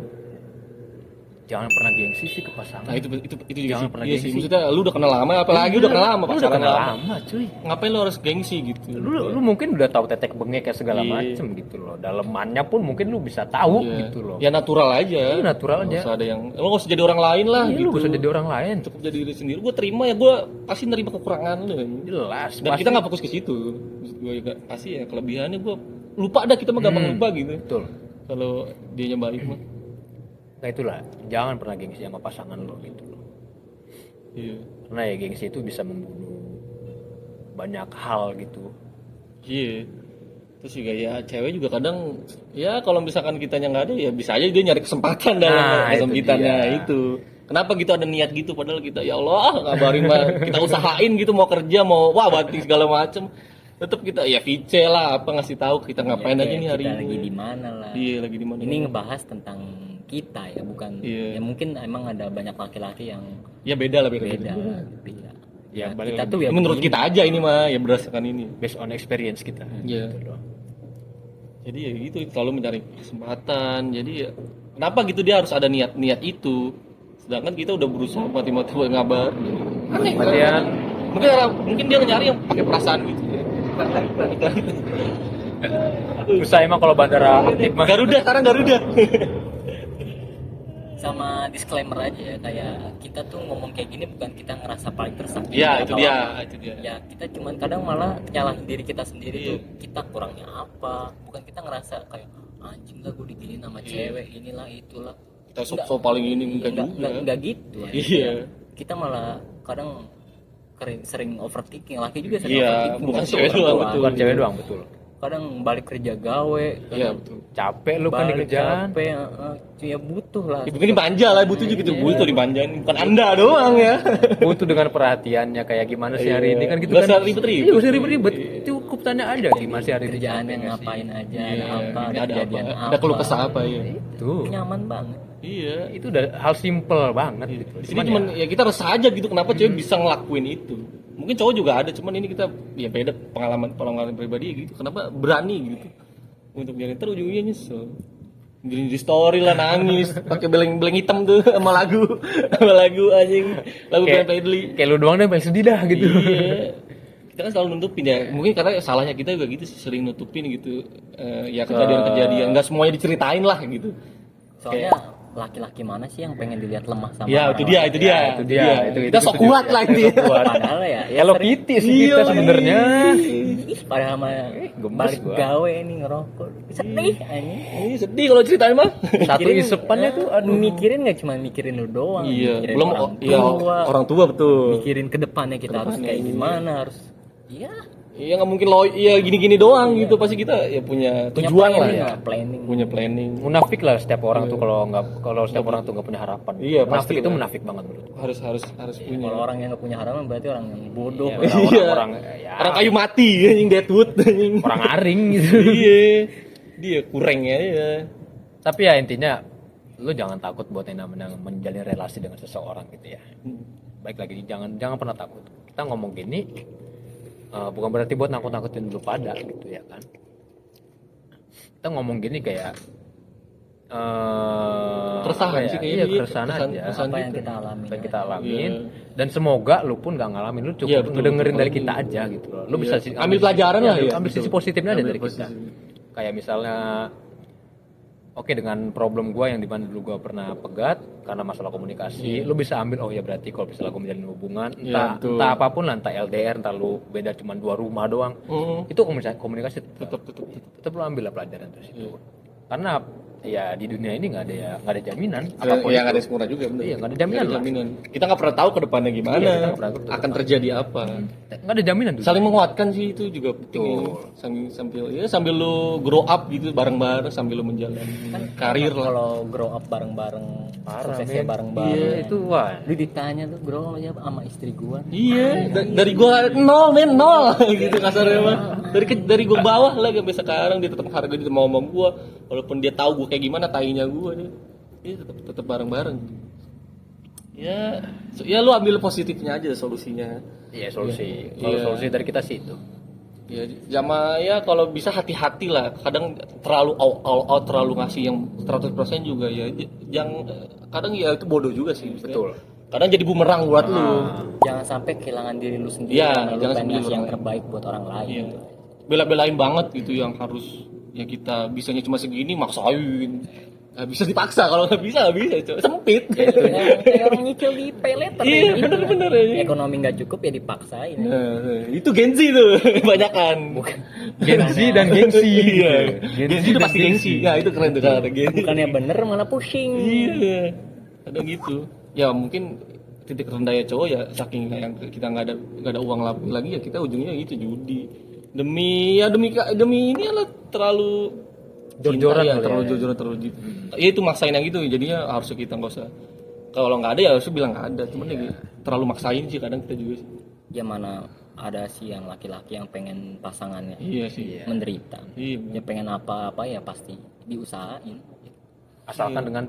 jangan pernah gengsi sih ke pasangan. Nah itu juga Jangan sih. pernah Iya sih. gengsi. Maksudnya lu udah kenal lama, apalagi udah kenal lama Lu udah pacaran kenal lama. lama cuy. Ngapain lu harus gengsi gitu? Lu mungkin udah tahu tetek bengek kayak segala Iya. macem gitu loh. Dalemannya pun mungkin lu bisa tahu Iya. gitu loh. Ya natural aja. Iya, natural Nggak aja. usah ada yang lu nggak usah jadi orang lain lah Iya, gitu. lu bisa jadi orang lain. Cukup jadi diri sendiri. Gue terima ya, gue pasti nerima kekurangan lu. Jelas. Dan kita nggak fokus ke situ. Maksud gue juga pasti ya kelebihannya gue lupa dah, kita mah gampang lupa gitu. Betul. Kalau dianya baik mah. Nah itulah, jangan pernah gengsi sama pasangan lo gitu loh. Iya. Karena ya gengsi itu bisa membunuh banyak hal gitu. Iya. Terus juga ya cewek juga kadang ya kalau misalkan kitanya nggak ada ya bisa aja dia nyari kesempatan dalam Nah, itu kesempitannya dia. itu. Kenapa gitu ada niat gitu padahal kita ya Allah ngabarin mah kita usahain gitu mau kerja mau wah banting segala macem tetap kita ya VC lah apa ngasih tahu kita ngapain Ya, aja nih hari kita ini. lagi di mana lah. Iya lagi di mana. Ini ngebahas tentang kita ya, bukan Iya. ya mungkin emang ada banyak laki-laki yang Ya beda lah beda beda. lah gitu ya. Ya, Ya, balik kita lagi. tuh ya Menurut begini. kita aja ini mah ya berdasarkan ini. based on experience kita. Iya. Gitu loh. Jadi ya gitu selalu mencari kesempatan. Jadi ya kenapa gitu dia harus ada niat itu. Sedangkan kita udah berusaha mati-mati buat ngabar. Aneh kan? Kemudian Mungkin dia nyari yang pakai perasaan gitu. susah emang kalau bandara aktif mah. Garuda sekarang Garuda. Sama disclaimer aja ya, kayak kita tuh ngomong kayak gini bukan kita ngerasa paling tersakiti. Iya itu atau dia, apa. itu dia. Ya kita cuman kadang malah nyalahin diri kita sendiri tuh, kita kurangnya apa, bukan kita ngerasa kayak anjing lah gue diginiin sama cewek inilah itulah. Kita sok-sok paling ini enggak juga. Enggak gitu. Iya. Kita malah kadang sering overthinking, laki juga sering Iya, overthinking. bukan Betul, cewek doang, betul. Bukan cewek doang, betul. Kadang balik kerja gawe, Iya kadang betul. Capek lu kan di balik kerjaan. capek, ya butuh lah. Ya, mungkin dimanja lah butuh juga gitu. Iya. Butuh dimanjain bukan Anda doang ya. Butuh dengan perhatiannya kayak gimana sih hari ini kan gitu Nggak kan. usah ribet-ribet. Iya, nggak usah ribet-ribet. Cukup tanya aja gimana sih hari ini. Kerjaannya capek nggak sih? ngapain aja, Iya, ada apa, ada ada kejadian apa? apa. Ada keluh kesah apa ya? Tuh. Nyaman banget. Iya. Itu udah hal simple banget gitu. Di sini cuman ya kita resah aja gitu kenapa cewek bisa ngelakuin itu. Mungkin cowok juga ada cuman ini kita ya beda pengalaman pribadi gitu. Kenapa berani gitu untuk jadi ntar ujungnya nyesel. Jadi di story lah nangis pakai beleng-beleng hitam tuh sama lagu anjing lagu Kayak- Glenn Fredly. Kayak lu doang deh paling sedih dah gitu. Iya. Kita kan selalu nutupin ya. Mungkin karena salahnya kita juga gitu sih sering nutupin gitu. Ya kejadian-kejadian nggak semuanya diceritain lah gitu. Soalnya laki-laki mana sih yang pengen dilihat lemah sama Ya orang itu dia, lain? itu dia, Ya, itu dia. Itu Kita sok kuat lah itu. Padahal ya Hello sering- Kitty sih kita sebenarnya. Ih, padahal mah gemes balik gua. gawe nih ngerokok. Sedih anjing. Ini sedih kalau ceritain mah. Satu Mikirin, isepannya tuh aduh. mikirin nggak cuma mikirin lu doang, Iya, mikirin belum orang iya tua, orang tua betul. mikirin ke depannya kita harus kayak gimana, harus iya Iya nggak mungkin lo iya gini-gini doang gitu pasti kita ya punya punya tujuan lah planning ya. planning. Punya planning. Munafik lah setiap orang tuh kalau setiap orang tuh nggak punya harapan. Iya, munafik pasti itu lah. munafik banget menurut gua. Harus punya. Kalau orang yang nggak punya harapan berarti orang yang bodoh. Iya, Iya. orang ya, Orang kayu mati anjing Deadwood anjing. orang aring gitu. Iya. Dia kurang ya. Tapi ya intinya lu jangan takut buat yang namanya menjalin relasi dengan seseorang gitu ya. Baik lagi jangan pernah takut. Kita ngomong gini bukan berarti buat nakut-nakutin lu pada gitu ya kan. Kita ngomong gini kayak Keresahan apa ya? sih kayaknya Iya, dia. keresahan aja. Keresahan Apa yang gitu. kita alami? Apa yang kita alamin Iya. dan semoga lu pun gak ngalamin, lu cukup Iya, betul, ngedengerin betul. dari kita aja gitu loh. Lu Iya. bisa Ambil pelajaran lah ya. ambil sisi Betul. positifnya aja Ambil dari kita. posisi. Kayak misalnya oke dengan problem gua yang dimana dulu gua pernah pegat karena masalah komunikasi, lu bisa ambil oh ya berarti kalau misalnya gua menjalin hubungan Iya, betul. entah apapun lah, entah LDR, entah lu beda cuma 2 rumah doang, itu komunikasi tetap lu ambil lah pelajaran dari situ. Karena ya di dunia ini nggak ada jaminan apapun Iya nggak ada itu. sempurna juga bener. Iya, nggak ada jaminan lah. Kita nggak pernah tahu ke depannya gimana. Iya, kita nggak pernah tahu ke akan terjadi apa. Nggak ada jaminan tuh. Saling menguatkan sih itu juga penting. Ya. Sambil lu grow up gitu bareng-bareng sambil lu menjalani karir lah. Kalau grow up bareng-bareng, suksesnya men. bareng-bareng. Iya, itu wah. Lu ditanya tuh grow up aja sama istri gua. Iya, dari gua nol gitu kasarnya mah. Dari gua bawah lah sampai sekarang dia tetap harga dia mau ngomong gua walaupun dia tahu gua kayak gimana tainya gua dia. Dia tetap bareng-bareng. Ya lu ambil positifnya aja solusinya. Iya, solusi. Kalau Iya. solusi dari kita sih itu. Ya jama ya kalau bisa hati-hati lah. Kadang terlalu terlalu ngasih yang 100% juga ya. Kadang ya itu bodoh juga sih. Betul. Kadang jadi bumerang buat lu. Jangan sampai kehilangan diri lu sendiri Iya, karena lu jangan pengen sampai ngasih yang orang terbaik buat orang lain. Iya. Gitu. Bela-belain banget gitu yang harus ya kita bisanya cuma segini maksain. Nggak bisa dipaksa kalau nggak bisa coy. Sempit. Kayak orang nyicil di pay letter. Iya, ya, gitu. bener-bener ya. Ekonomi nggak cukup ya dipaksain. Nah, itu gengsi tuh banyakan. Gengsi dan gengsi. Iya. Gengsi Gengsi itu dan pasti gengsi. Ya itu keren tuh kata gengsi. Bukannya bener malah pusing. Iya. Kadang gitu. Ya mungkin titik rendahnya cowok ya saking yang kita nggak ada uang lagi ya kita ujungnya gitu judi. Demi ini lah terlalu Jor-joran cinta, ya, kali terlalu ya. jor-joran terlalu gitu. Ya itu maksain yang gitu jadinya harusnya kita nggak usah Kalau nggak ada ya harus bilang nggak ada, cuman ya terlalu maksain sih kadang kita juga sih. Ya mana ada sih yang laki-laki yang pengen pasangannya Iya sih. menderita. Iya. Ya pengen apa-apa ya pasti diusahain. Asalkan dengan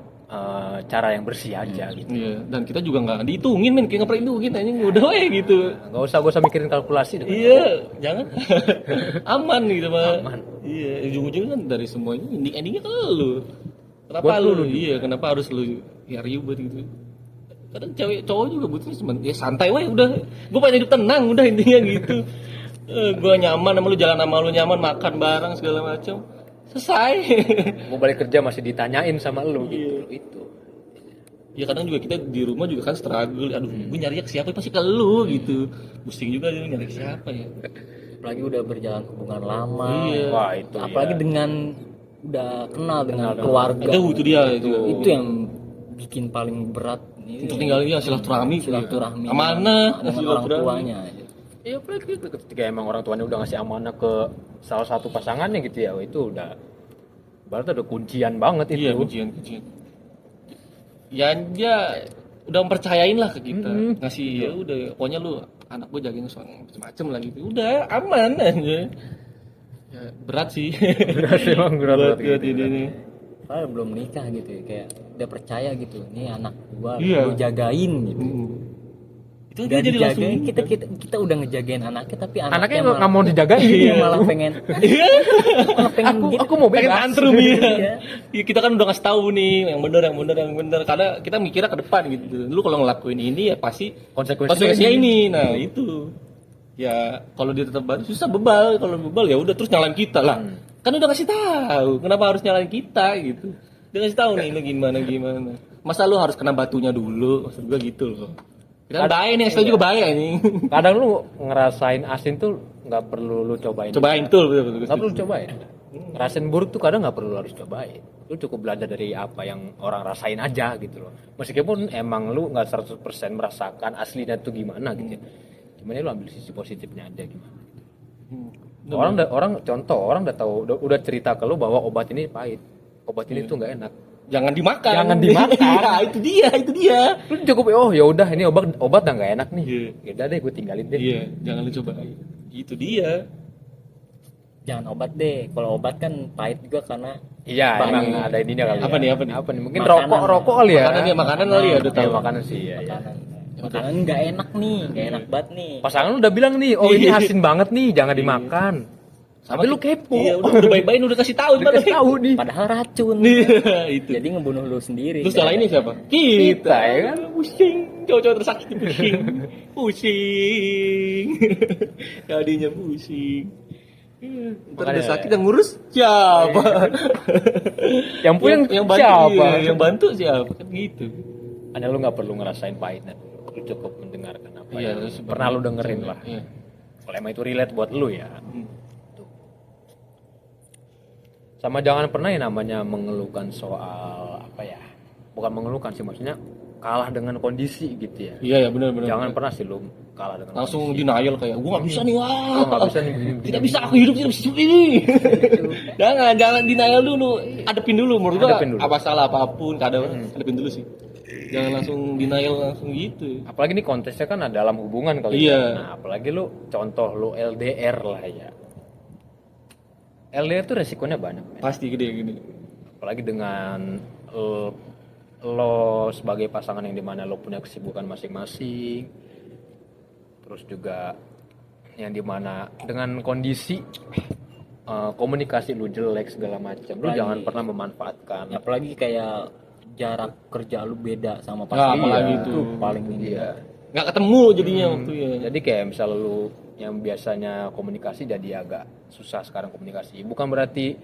cara yang bersih aja gitu. Iya, dan kita juga nggak dihitungin men, kayak nggak pernah dihitungin aja udah gitu. Nggak usah mikirin kalkulasi deh. Iya, jangan. Aman gitu, Pak. Aman. Iya, ujung-ujungnya kan dari semuanya endingnya ke lu. Kenapa Buat lu? lu Iya, kenapa harus lu ya ribet gitu. Kadang cewek cowok juga butuh cuman ya santai wae udah. Gue pengen hidup tenang udah intinya gitu. Gue nyaman sama lu, jalan sama lu nyaman, makan bareng segala macam. Selesai. Mau balik kerja masih ditanyain sama lu gitu. Itu. Ya kadang juga kita di rumah juga kan struggle. Aduh, gue nyarinya ke siapa pasti ke lu gitu. Pusing juga dia nyari ke siapa ya. Apalagi udah berjalan hubungan lama. Iya. Wah, itu Apalagi ya. dengan udah kenal dengan keluarga. Itu dia itu. Itu yang bikin paling berat. Untuk tinggalnya silaturahmi, Silaturahmi amanah dengan orang tuanya. Iya, apalagi ketika emang orang tuanya udah ngasih amanah ke salah satu pasangannya gitu ya, itu udah berarti udah kuncian banget itu. Iya, kuncian. Ya dia udah mempercayain lah ke kita. Ngasih ya udah pokoknya lu anak gue jagain soal macam-macam lah gitu. Udah aman aja. Ya, berat sih. Berat emang berat buat gitu. ini. Padahal belum nikah gitu ya, kayak udah percaya gitu. Ini anak gua, Iya. gua jagain gitu. Itu Udah dia jadi langsung dijagain, kita udah ngejagain anaknya, tapi Anaknya malah- nggak mau dijagain. Iya, malah pengen malah pengen gitu. Aku mau pengen bebas. tantrum Iya. ya. Ya, kita kan udah ngasih tahu nih yang benar karena kita mikirnya ke depan gitu. Lu kalau ngelakuin ini ya pasti konsekuensinya ini. Nah, itu. Ya kalau dia tetap susah bebal, kalau bebal ya udah terus nyalain kita lah. Kan udah kasih tahu, kenapa harus nyalain kita gitu. Dia kasih tahu nih ini gimana. Masa lu harus kena batunya dulu? Maksud gua gitu loh. Kita bahaya nih, kasih tahu juga bahaya nih. Kadang lu ngerasain asin tuh nggak perlu lu cobain. Cobain tuh betul. Nggak perlu cobain. Ngerasain buruk tuh kadang nggak perlu harus cobain. Lu cukup belajar dari apa yang orang rasain aja gitu loh. Meskipun emang lu nggak 100% merasakan aslinya tuh gimana gitu ya. Cuman ya lu ambil sisi positifnya aja gimana. Orang udah tahu udah cerita ke lu bahwa obat ini pahit. Obat ini tuh nggak enak. Jangan dimakan. Jangan dimakan. Iya, itu dia. Lu cukup ya udah ini obat udah nggak enak nih. Iya. Yaudah deh gue tinggalin deh. Iya, jangan lu coba. Itu dia. Jangan obat deh. Kalau obat kan pahit juga karena Iya, Banyak. emang ada ininya kali. Apa ya. nih? Apa nih? Mungkin Makanan. rokok kali ya. Makanan kali ya udah tahu. Ya, makanan sih ya. makanan nggak enak nih, nggak enak banget nih. Pasangan lu udah bilang nih, oh ini asin banget nih, jangan dimakan. Tapi lu kepo. Iya, udah baik-baik udah kasih tahu Udah kasih tahu nih. Padahal racun. Iya, itu. Jadi ngebunuh lu sendiri. Terus salah ini siapa? Kita, ya kan? Pusing, cowok-cowok tersakiti pusing. Jadinya pusing. Ntar Makanya- udah sakit yang ngurus siapa? Yang punya yang bantu siapa? iya, yang bantu siapa? Kan gitu. Hanya lu nggak perlu ngerasain pahitnya. Lu cukup mendengarkan apa Iya, yang terus pernah lu dengerin lah. Iya. Kalau emang itu relate buat lu ya. Hmm. Tuh. Sama jangan pernah yang namanya mengeluhkan soal apa ya? Bukan mengeluhkan sih, maksudnya kalah dengan kondisi gitu ya. Iya ya benar. Jangan pernah sih lu kalah dengan Langsung kondisi. denial kayak gua nggak bisa nih Gua wah. nggak bisa nih. Tidak bisa aku hidup tidak bisa seperti ini. jangan denial dulu, adepin dulu menurut gua. Hadapin dulu. Apa salah apapun hadepin dulu sih. Jangan langsung denial langsung gitu. Apalagi ini konteksnya kan ada dalam hubungan kali Iya. ya. Nah, apalagi lu contoh lu LDR lah ya. LDR tuh resikonya banyak, men. Pasti gede. Apalagi dengan lo sebagai pasangan yang dimana lo punya kesibukan masing-masing, terus juga yang dimana dengan kondisi komunikasi lu jelek segala macam, lu Apalagi- jangan pernah memanfaatkan. Apalagi kayak jarak kerja lu beda sama Nah, pasangan. apalagi Itu itu. paling ini. Iya. Nggak ketemu jadinya waktu ya. Jadi kayak misal lu yang biasanya komunikasi jadi agak susah sekarang komunikasi. Bukan berarti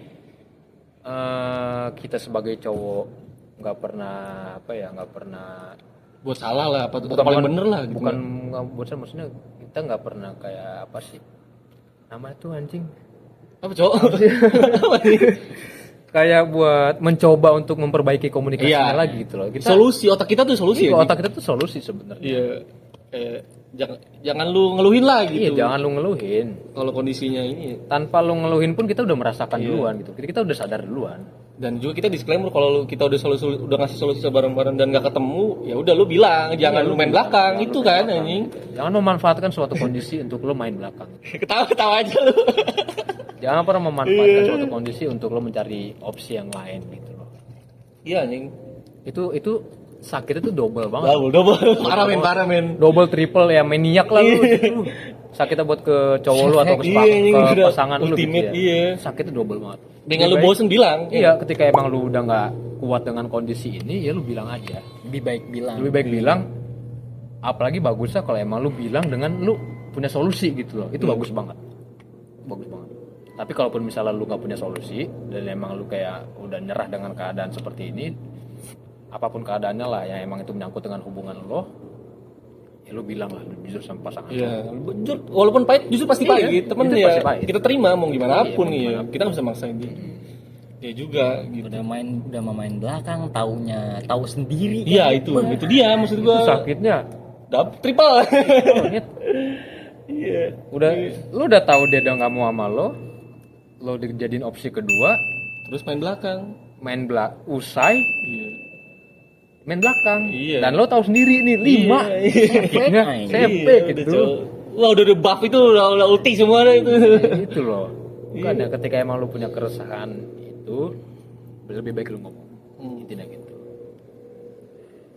kita sebagai cowok nggak pernah Buat salah lah apa bukan paling bener lah gitu. bukan nggak bosan, maksudnya kita nggak pernah kayak apa sih namanya tuh anjing, Apa cowok? Apa nih? kayak buat mencoba untuk memperbaiki komunikasinya Iya. lagi gitu loh. Kita Solusi otak kita tuh solusi. iya, ya, otak kita tuh solusi sebenarnya. Iya. Jangan lu ngeluhin lah Iya, gitu. jangan lu ngeluhin. Kalau kondisinya ini Tanpa lu ngeluhin pun kita udah merasakan duluan gitu. Kita udah sadar duluan. Dan juga kita disclaimer kalau kita udah ngasih solusi bareng-bareng dan nggak ketemu, ya udah lu bilang, jangan lu main belakang, itu kan anjing. Jangan memanfaatkan suatu kondisi untuk lo main belakang. Ketawa-ketawa aja lu. Jangan pernah memanfaatkan suatu kondisi untuk lo mencari opsi yang lain gitu loh. Iya anjing. Itu sakitnya tuh double banget. Double. Parah men. Double triple ya, maniak lah lu. Sakitnya buat ke cowok lu atau ke pasangan lu gitu ya. Iya. Sakitnya double banget. Dengan lu bosen bilang. Iya, ketika emang lu udah nggak kuat dengan kondisi ini, ya lu bilang aja. Lebih baik bilang. Apalagi bagusnya kalau emang lu bilang dengan lu punya solusi gitu loh. Itu bagus banget. Tapi kalaupun misalnya lu nggak punya solusi dan emang lu kayak udah nyerah dengan keadaan seperti ini, apapun keadaannya lah yang emang itu menyangkut dengan hubungan lo, ya lu bilang lah jujur sama pasangan. Iya, jujur walaupun pahit justru pasti pahit. Temen itu ya pasti pahit. kita terima mau gimana pun Iya, ya. Kita nggak bisa maksain dia. Ya juga gitu. udah main belakang, tahu sendiri. Iya itu dia maksud Itu gua. sakitnya. Triple. Iya. Lu udah tahu dia udah nggak mau sama lo dijadiin opsi kedua, Terus main belakang. usai Iya. main belakang. Iya. Dan lo tahu sendiri nih 5 sakitnya sempe Iya, gitu. Wah udah buff itu udah ulti semua dah itu. Itu loh. Bukannya ketika emang lu punya keresahan itu lebih baik lu ngomong. Intinya gitu.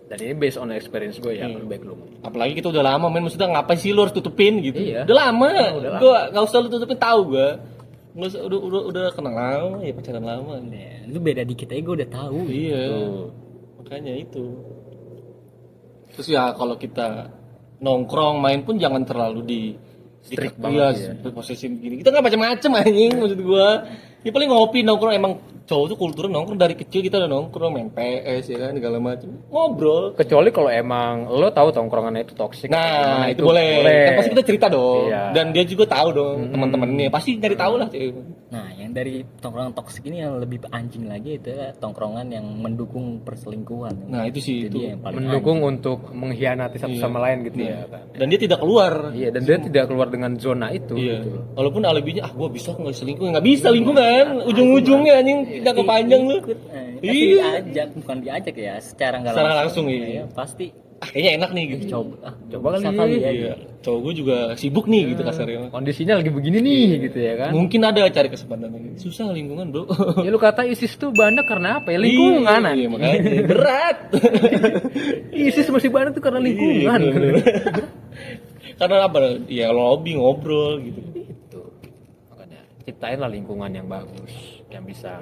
Dan ini based on experience gue ya, lebih baik lu ngomong. Apalagi kita udah lama maksudnya ngapain sih lu harus tutupin gitu. Iya. Udah lama. Udah lama. Gua enggak usah lu tutupin, tahu gua. Nggak usah, udah kenal lama ya, pacaran lama. Ya, lu beda dikit aja gue udah tahu. Iya. Makanya itu. Terus ya kalau kita nongkrong main pun jangan terlalu Strict banget banget, posesif gini. Kita nggak macam-macam anjing maksud gua. Ya paling ngopi nongkrong, emang cowok tuh kulturnya nongkrong dari kecil, kita udah nongkrong main PS ya kan segala macam. Ngobrol. Kecuali kalau emang lo tahu tongkrongannya itu toksik. Nah, itu boleh. Kan pasti kita cerita dong. Iya. Dan dia juga tahu dong teman-temannya. Pasti dari tahu lah. Nah, yang dari tongkrongan toksik ini yang lebih anjing lagi itu ya, tongkrongan yang mendukung perselingkuhan. Nah, itu sih itu. Dia yang paling Mendukung untuk mengkhianati satu sama lain gitu ya kan. Dan dia tidak keluar. Iya, dan dia tidak keluar dengan zona itu. Iya. Gitu. Walaupun alibinya gua bisa nggak selingkuh, nggak bisa lingkungan. Ujung-ujungnya anjing tidak kepanjang lu. Iya. Diajak, bukan diajak ya, secara nggak Secara langsung. langsung, iya. Ya, pasti Kayaknya enak nih gitu. coba kali. ya. Iya. Cowok gue juga sibuk nih gitu kasarnya. Kondisinya lagi begini nih gitu ya kan. Mungkin ada cari kesempatan lagi. Susah lingkungan, Bro. Ya lu kata ISIS tuh banyak karena apa ya? Lingkungan. Iya, makanya berat. ISIS masih banyak tuh karena lingkungan. Karena apa? Ya lobby ngobrol gitu. Itu. Makanya ciptainlah lingkungan yang bagus, yang bisa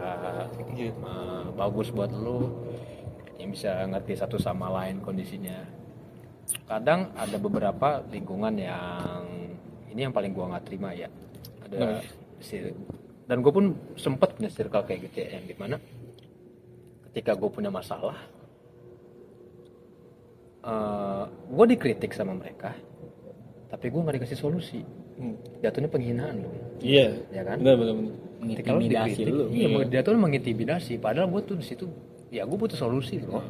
bagus buat lu, yang bisa ngerti satu sama lain kondisinya. Kadang ada beberapa lingkungan yang ini yang paling gua nggak terima ya. Ada dan gue pun sempat punya circle kayak gitu ya, yang dimana ketika gue punya masalah, gue dikritik sama mereka, tapi gue nggak dikasih solusi. Jatuhnya penghinaan dong. Iya. Ya kan? Benar. Ketika lu Mengintimidasi dikritik, lu. iya, jatuhnya mengintimidasi. Padahal gue tuh di situ, ya gue butuh solusi loh.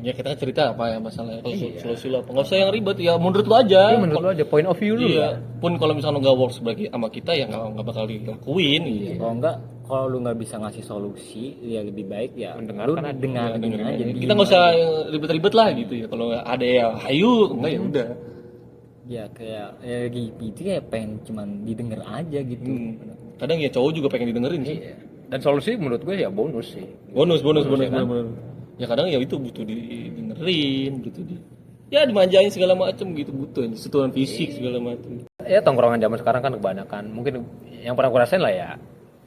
Ya kita kan cerita apa ya masalahnya. Kalau solusi lo apa? Nggak usah yang ribet. Ya menurut lo aja. Iya, menurut lu aja point of view lu. Iya. Pun kalau misalnya nggak works bagi sama kita ya nggak bakal dilakuin. Gitu. Kalau lu nggak bisa ngasih solusi, ya lebih baik ya Mendengarkan lu aja. dengerin aja. Kita nggak usah ribet-ribet lah gitu ya. Kalau ada ya ayo, enggak ya udah. Ya kayak ya gitu ya, pengen cuman didengar aja gitu. Kadang ya cowok juga pengen didengerin sih. Iya. Dan solusi menurut gue ya bonus sih. Bonus kan? bener. Ya kadang ya itu butuh didengerin, butuh ya dimanjain segala macem gitu, butuh sentuhan fisik segala macem. Ya tongkrongan zaman sekarang kan kebanyakan. Mungkin yang pernah gue rasain lah ya,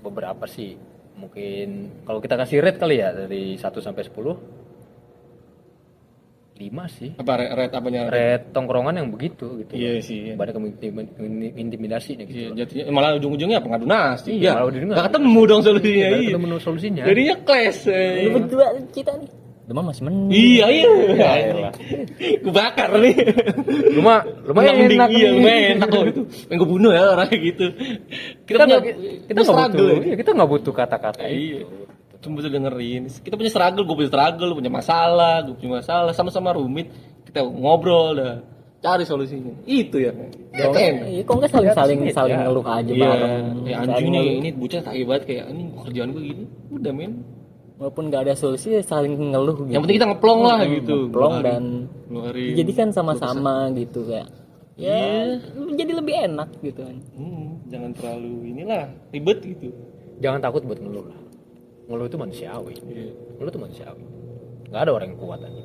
beberapa sih. Mungkin kalau kita kasih rate kali ya dari 1 sampai 10, 5 sih. Apa rate apanya? Rate tongkrongan yang begitu gitu. Iya sih. Banyak intimidasi gitu. Iya, jatuhnya malah ujung-ujungnya apa ngadu nasib. Iya, Ya, malah ujung-ujungnya nggak ketemu dong solusinya. Nggak Iya. ketemu solusinya. Jadinya clash. Lu berdua kita nih. Demam masih mending. Iya. Iyalah. Gue bakar nih. Lumayan enak Iya, nih. lumayan enak loh itu. Pengen gue bunuh ya orang kayak gitu. Kita nggak kita struggle. butuh. Iya, kita nggak butuh kata-kata Iya. itu. Cuma bisa dengerin. Kita punya struggle, gue punya struggle, lu punya masalah, gue punya masalah, sama-sama rumit. Kita ngobrol dah, cari solusinya. Itu ya. Iya, kok nggak saling ngeluh aja Iya. bareng. Ya anjing nih, ini bocah tai banget kayak ini kerjaan gue gini. Udah men. walaupun nggak ada solusi ya saling ngeluh gitu. Yang penting kita ngeplong lah gitu. Ngeplong Ngeluarin- dan ngeluarin. dijadikan sama-sama gitu kayak ya jadi lebih enak gitu kan. Jangan terlalu inilah ribet gitu. Jangan takut buat ngeluh lah. Ngeluh itu manusiawi. Iya. Ngeluh itu manusiawi. Nggak ada orang yang kuat aja.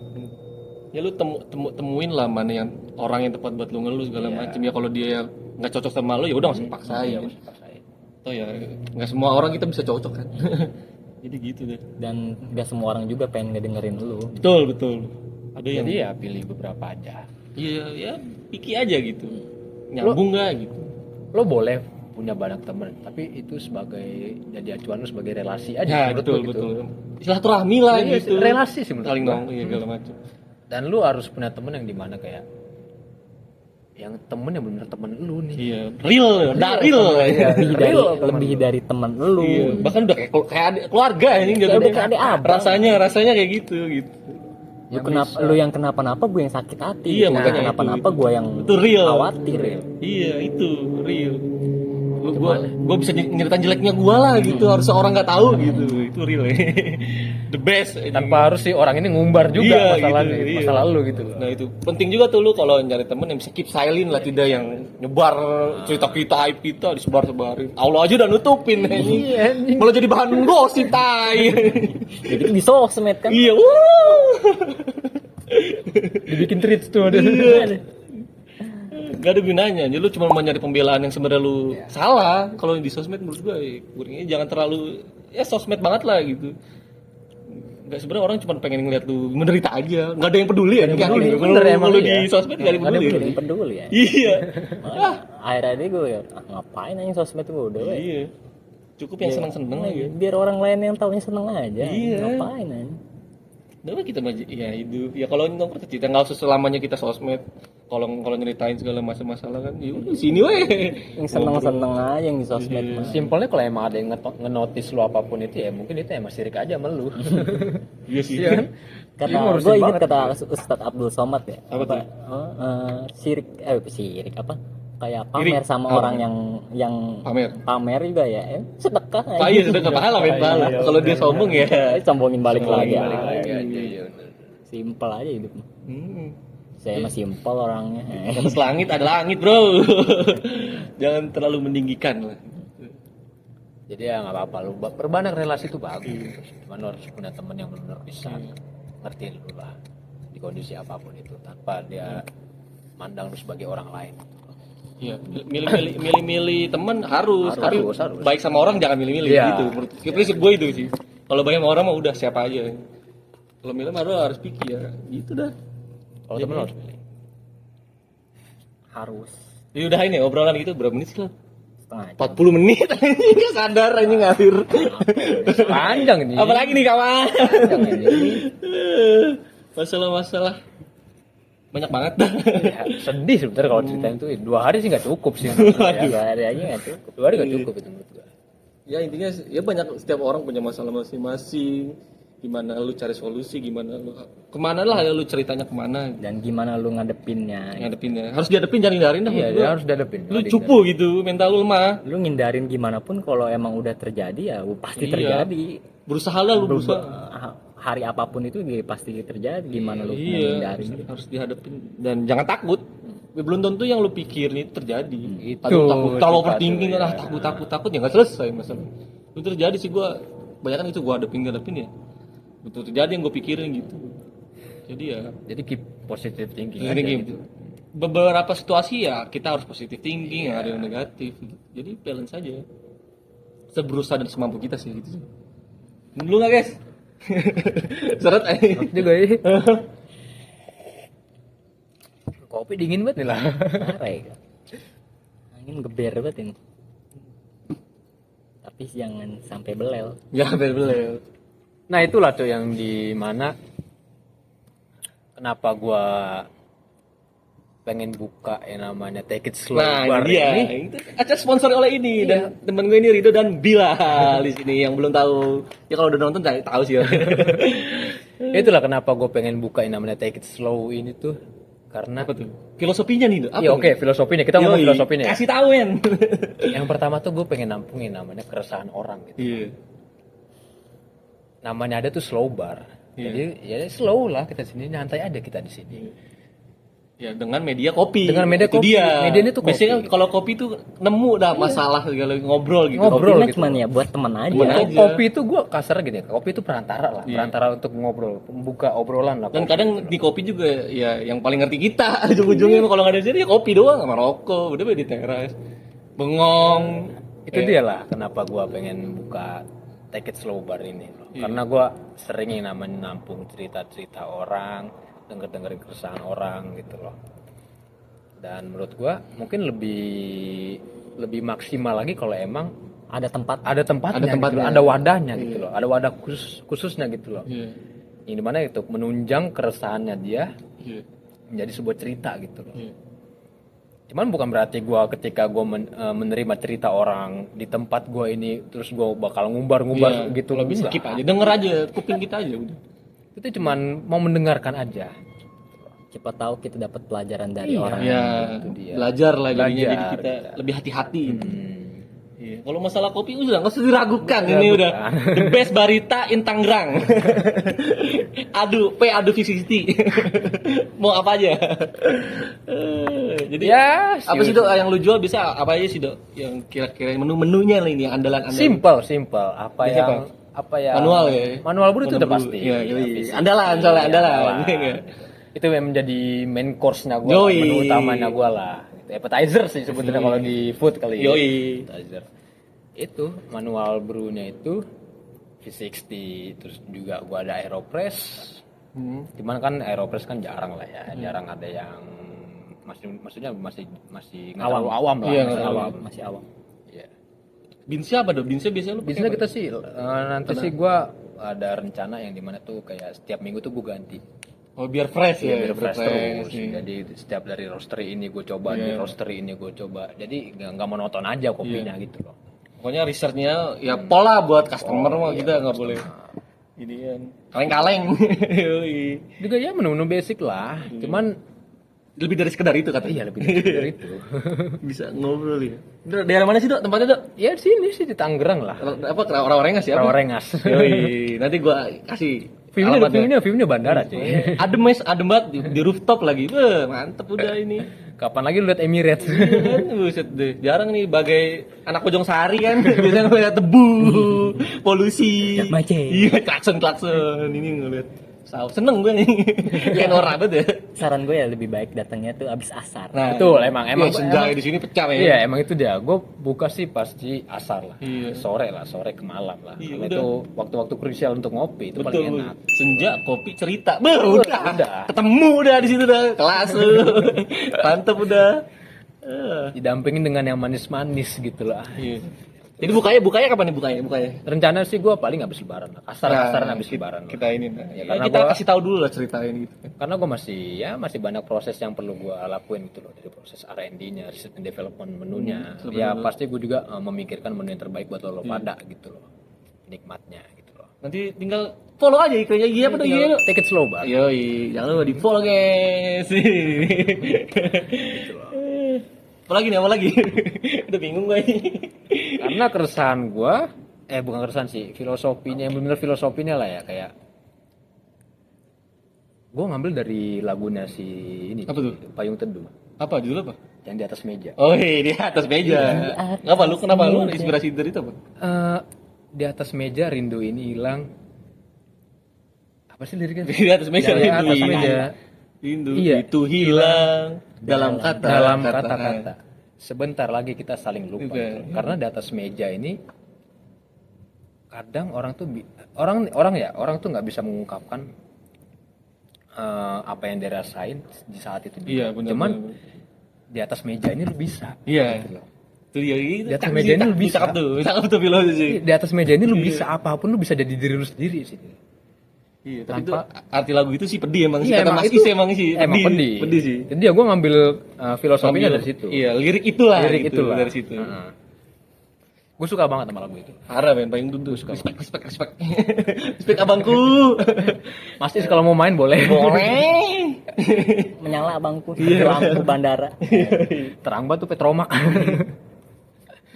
Ya lu temuin lah mana yang orang yang tepat buat lu ngeluh segala Iya. macam. Ya kalau dia nggak cocok sama lu ya udah nggak usah paksain. Iya, masih paksain. Atau ya nggak semua orang kita bisa cocok kan. Jadi gitu deh. Dan nggak semua orang juga pengen ngedengerin lu. Betul. Ada yang Jadi ya pilih beberapa aja. iya ya pikir aja gitu. Nyambung nggak gitu. Lo boleh punya banyak teman, tapi itu sebagai jadi acuan lo sebagai relasi aja. Ya menurut betul gua gitu. betul. Silaturahmi lah Iya, gitu. relasi sih menurut Saling gua. nongkrong ya segala macam. Dan lu harus punya temen yang dimana kayak yang temen yang benar temen lu nih. Iya, real. Lebih dari teman lu. Iya, bahkan udah kayak adik, keluarga ini Kayak udah kayak adik abang. rasanya kayak gitu. Lu kenapa lu yang kenapa-napa gue yang sakit hati. Iya, Lu makanya kenapa-napa gue yang Itu real. khawatir. Iya, itu real. Gua bisa nyeritain jeleknya gua lah gitu, harus orang nggak tahu gitu. Itu real. The best. Tanpa harus si orang ini ngumbar juga Iya, masalahnya, gitu, iya. masa lalu gitu. Nah itu penting juga tuh lu kalau nyari temen yang bisa keep silent lah, tidak yang nyebar cerita kita, aib kita disebar-sebarin. Allah aja udah nutupin ini. Malah jadi bahan gosip tai. Jadi di sosmed kan. Iya. Dibikin tweet tuh ada. Gak ada gunanya, jadi lu cuma mau nyari pembelaan yang sebenarnya lu salah. Kalau di sosmed menurut gue, kurangnya jangan terlalu ya sosmed banget lah gitu. Gak sebenarnya orang cuma pengen ngeliat lu menderita aja, nggak ada yang peduli ya. peduli. Kalau Bener, emang lu iya. di sosmed nggak ada yang Ada peduli. yang peduli ya. Iya. Akhirnya gue ya ngapain aja sosmed gue udah. we. Iya. Cukup yang seneng-seneng aja. Biar orang lain yang taunya seneng aja. Iya. Ngapain aja. Udah kita mah ya hidup. Ya kalau nongkrong cerita nggak usah selamanya kita sosmed. Kalau nyeritain segala macam masalah kan, ya udah sini weh. Yang seneng-seneng aja yang di sosmed mah. Simpelnya kalau emang ada yang ngenotis lu apapun itu ya mungkin itu emang sirik aja sama lu. Iya sih. Iya kan? Kata Ini ngurusin gue ingat banget. kata Ustadz Abdul Somad ya. Apa tuh? Sirik apa? Kayak pamer sama Apa? orang yang Pamer. juga ya. Sedekah aja. Iya sudah ke pahala, men pahala. Kalau dia sombong ya. Sombongin balik lagi. Balik lagi aja. aja ya. Simpel aja hidup. Hmm. Saya mah simpel orangnya. Di atas langit ada langit, bro. Jangan terlalu meninggikan lah. Jadi ya nggak apa-apa lu perbanyak relasi itu bagus. Cuman lu harus punya teman yang benar-benar bisa ngertiin lu lah di kondisi apapun itu tanpa dia mandang lu sebagai orang lain. Iya, milih-milih teman harus. Tapi harus. baik sama orang jangan milih-milih Iya. gitu. Menurut prinsip gue itu sih. Kalau baik sama orang mah udah siapa aja. Kalau milih mah harus pikir ya. Gitu dah. Kalau temen lu harus pilih. Harus Ya udah ini obrolan gitu berapa menit sih lah? setengah jam. 40 menit. Enggak sadar anjing ngalir. Panjang nih. Apalagi nih kawan. Panjang ini. Masalah-masalah banyak banget. Ya, sedih sebenarnya kalau ceritain itu 2 hari sih nggak cukup sih. Dua hari aja nggak cukup. 2 hari nggak cukup itu menurut gua. Ya intinya ya banyak, setiap orang punya masalah masing-masing. Gimana lu cari solusi, gimana lu kemana lah lu ceritanya kemana Dan gimana lu ngadepinnya? ngadepinnya. Harus dihadepin, jangan hindarin dah. Iya, menurut dia gua. harus dihadapin. Lu cupu gitu, mental lu lemah. Lu ngindarin gimana pun kalau emang udah terjadi ya pasti Iya. terjadi. Berusaha lah lu berusaha. Hari apapun itu dia pasti terjadi. Gimana lu Iya, ngindarin? harus dihadapin dan jangan takut. Belum tentu yang lu pikirin itu terjadi. Itu, Takut kalau itu overthinking satu, lah, ya. takut ya nggak selesai masalah. Itu terjadi sih, gua banyak itu gua hadapin ya. Betul terjadi yang gue pikirin gitu. Jadi ya Jadi keep positive thinking ini aja gitu. gitu. Beberapa situasi ya kita harus positive thinking, ada yang negatif gitu. Jadi balance saja. Seberusaha dan semampu kita sih gitu. Dulu nggak guys? Seret aja. Juga ya. Kopi dingin banget nih lah. Parah ya. Angin geber banget ini. Tapi jangan sampai belel. Ya bener. Nah itulah tuh yang di mana kenapa gua pengen buka yang namanya Take It Slow Nah Bar ini dia. ini. Itu acara sponsor oleh ini dan temen gue ini Rido dan Bilal di sini yang belum tahu. Ya kalau udah nonton cari tahu sih ya. Itulah kenapa gue pengen buka yang namanya Take It Slow ini tuh karena Apa tuh? Filosofinya nih, apa? iya oke filosofinya kita ngomong Yoi, filosofinya ya. Kasih tahu men. Yang pertama tuh gue pengen nampungin namanya keresahan orang gitu. Iya. namanya ada tuh slow bar. Jadi ya slow lah kita sini, nyantai aja kita di sini. Ya dengan media kopi. Dengan media Itu kopi. Dia. Medianya tuh kopi. Biasanya kalau kopi tuh nemu dah masalah kalau ngobrol gitu. Ngobrol Kopinya gitu. cuman ya buat teman aja. Temen aja. Kopi itu gue kasar gini, kopi itu perantara lah, perantara untuk ngobrol, membuka obrolan lah. Dan kopi kadang gitu di kopi juga ya yang paling ngerti kita ujung-ujungnya kalau nggak ada sini ya kopi doang sama rokok udah di teras bengong itu dia lah kenapa gua pengen buka Take It Slow Bar ini loh. Karena gua sering yang namanya nampung cerita-cerita orang, denger-dengerin keresahan orang gitu loh. Dan menurut gua mungkin lebih maksimal lagi kalau emang Ada tempat. ada tempatnya, Ada gitu tempatnya. loh, ada wadahnya gitu loh, ada wadah khususnya gitu loh. Iya. Yang dimana itu menunjang keresahannya dia Iya. menjadi sebuah cerita gitu loh. Iya. Cuman bukan berarti gue ketika gue menerima cerita orang di tempat gue ini terus gue bakal ngumbar-ngumbar gitu loh, bisa. skip aja denger aja kuping kita aja udah Itu cuman mau mendengarkan aja. Siapa tahu kita dapat pelajaran dari orang. ya itu dia. belajar lah jadinya jadi Belajar, kita gitu. lebih hati-hati Iya. Kalau masalah kopi udah nggak usah diragukan ini udah the best barista in Tangerang. adu 50-50. Mau apa aja. Jadi Ya, apa sih Dok yang lu jual bisa apa aja sih Dok? Yang kira-kira menu-menunya lah ini yang andalan-andalan. Simple. Apa Biasa yang apa ya? Manual ya. Manual brew itu udah Manual pasti. brew. Iya, Ya, iya. fisik. Andalan soalnya Iya, andalan. Iya. Itu yang menjadi main course-nya gue, Yoi. menu utamanya gue lah. Gitu. Appetizer sih sebetulnya kalau di food kali ya. Yoi. Appetizer. Itu manual brew-nya itu V60, terus juga gue ada Aeropress. Cuman kan Aeropress kan jarang lah ya, jarang ada yang maksudnya masih nggak Awam. terlalu awam lah. Iya, masih nggak awam. Masih awam. Iya. Binsnya apa Dok? Binsnya biasanya lu pakai Biasanya apa? kita sih nanti sih gue ada rencana yang dimana tuh kayak setiap minggu tuh gue ganti. Oh biar fresh ya. Biar fresh terus. Iya. Jadi setiap dari roastery ini gue coba, di roastery ini gue coba. Jadi nggak monoton aja kopinya gitu loh. Pokoknya researchnya ya pola buat customer mah kita nggak boleh ini kan kaleng-kaleng. Yoi. Juga ya menu-menu basic lah. Cuman Lebih dari sekedar itu katanya. iya lebih dari itu. Bisa ngobrol ya. Dok, daerah mana sih Dok tempatnya Dok? Ya di sini sih di Tangerang lah. Apa orang-orang nggak sih apa? Rawarengas. Yoi. Nanti gua kasih View-nya bandara cuy. adem banget di rooftop lagi. Beuh, mantep udah ini. Kapan lagi lu lihat Emirates? Iya kan, buset deh. Jarang nih bagai anak Pojong Sari kan biasanya ngeliat debu, polusi. Macet. Iya, klakson ini ngeliat. Seneng gue nih. Kayak norak banget ya. Saran gue ya lebih baik datangnya tuh abis asar. Nah, Betul, emang senja di sini pecah ya. Iya, emang itu dia. Gue buka sih pasti asar lah. Iya. Sore ke malam lah. Iya, Karena udah. itu waktu-waktu krusial untuk ngopi itu Betul. paling enak. Senja, kopi, cerita. Udah. Udah. Ketemu udah di situ dah. Kelas. Mantep udah. Didampingin dengan yang manis-manis gitu lah. Iya. Jadi bukanya kapan nih bukanya? Rencana sih gue paling habis lebaran lah. Kasaran habis lebaran lah. Kita ini. Ya, karena kita gua- kasih tahu dulu lah ceritain gitu. Karena gue masih banyak proses yang perlu gue lakuin gitu loh, dari proses R&D-nya, research and development menunya. Ya pasti gue juga memikirkan menu yang terbaik buat lo pada gitu loh, nikmatnya gitu loh. Nanti tinggal follow aja iklannya iya apa tuh iya lu. Take it slow bang. Yoi, jangan lupa di follow guys. Apa lagi? Udah bingung gue ini. Karena keresahan gue, bukan keresahan sih, filosofinya yang benar filosofinya lah ya, kayak gue ngambil dari lagunya si ini, Apa tuh? Payung Teduh, Apa judul apa? yang di atas meja. Oh iya di atas meja. Ngapa lu kenapa lu inspirasi dari itu apa? Di atas meja rindu ini hilang. Apa sih liriknya? Di atas meja Di rindu atas hilang. meja. Rindu Iya. itu hilang dalam kata-kata. Sebentar lagi kita saling lupa. Juga. Gitu. Karena di atas meja ini kadang orang tuh orang tuh nggak bisa mengungkapkan apa yang dirasain di saat itu juga. Iya, benar. Cuman benar. di atas meja ini lu bisa. Iya. Gitu loh. Itu dia gitu. Di atas meja ini lu bisa. Cakep tuh filosofi. Di atas meja ini lu bisa apapun, lu bisa jadi diri lu sendiri sih. Iya, tapi Tanpa- itu arti lagu itu sih pedih emang sih. Iya, Kata emang Mas itu Is emang sih. Emang pedih. Pedih sih. Jadi ya gue ngambil filosofinya Ambil- dari situ. Iya, lirik itulah. Lirik gitu, itulah. dari situ. Gue suka banget sama lagu itu. Harap yang paling dulu suka. Respect. Respect abangku. Mas Is kalau mau main boleh. Boleh. Menyala abangku lampu bandara. Terang banget tuh Petromak.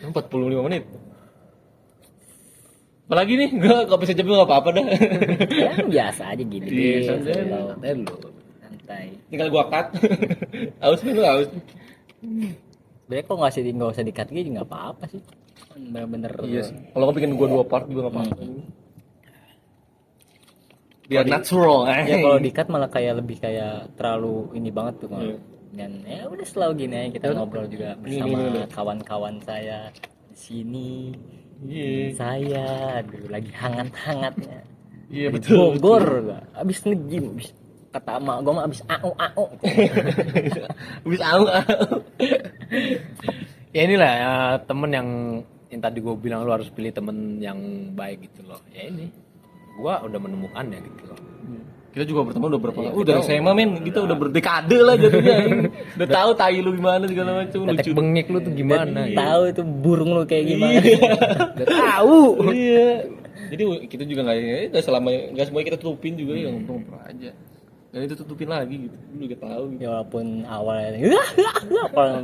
45 menit. Apalagi nih, gue gak bisa jawab gak apa-apa dah. Ya biasa aja gini. Iya, Santai. lu. Santai. Tinggal gua cut. Aus nih lu aus. Sebenarnya kok nggak usah dikat gitu nggak apa-apa sih. Bener-bener. Iya sih. Kalau kau bikin gua 2 part juga gak apa-apa. Biar natural. Ya kalau dikat malah kayak lebih kayak terlalu ini banget tuh malah. Iya. Dan ya udah selalu gini aja kita ngobrol juga bersama kawan-kawan saya di sini. Iya. Saya aduh lagi hangat-hangatnya. Iya Di betul. Bogor gua abis nge-gym abis kata emak gua mah abis AO. Bisa au. Ya inilah ya, temen yang tadi gue bilang lu harus pilih temen yang baik gitu loh. Ya ini gua udah menemukannya gitu loh. Kita juga berteman udah berapa? Iya, Udah kita SMA men, kita udah berdekade lah jadinya. Udah tahu tai lu gimana segala macam Tetek lucu. bengek lu tuh gimana gitu. Tahu itu burung lu kayak gimana. Udah tahu. Iya. Jadi kita juga nggak selama nggak semuanya kita tutupin juga ya ngobrol aja. Dan itu tutupin lagi gitu. Lu juga tahu gitu. Ya walaupun awalnya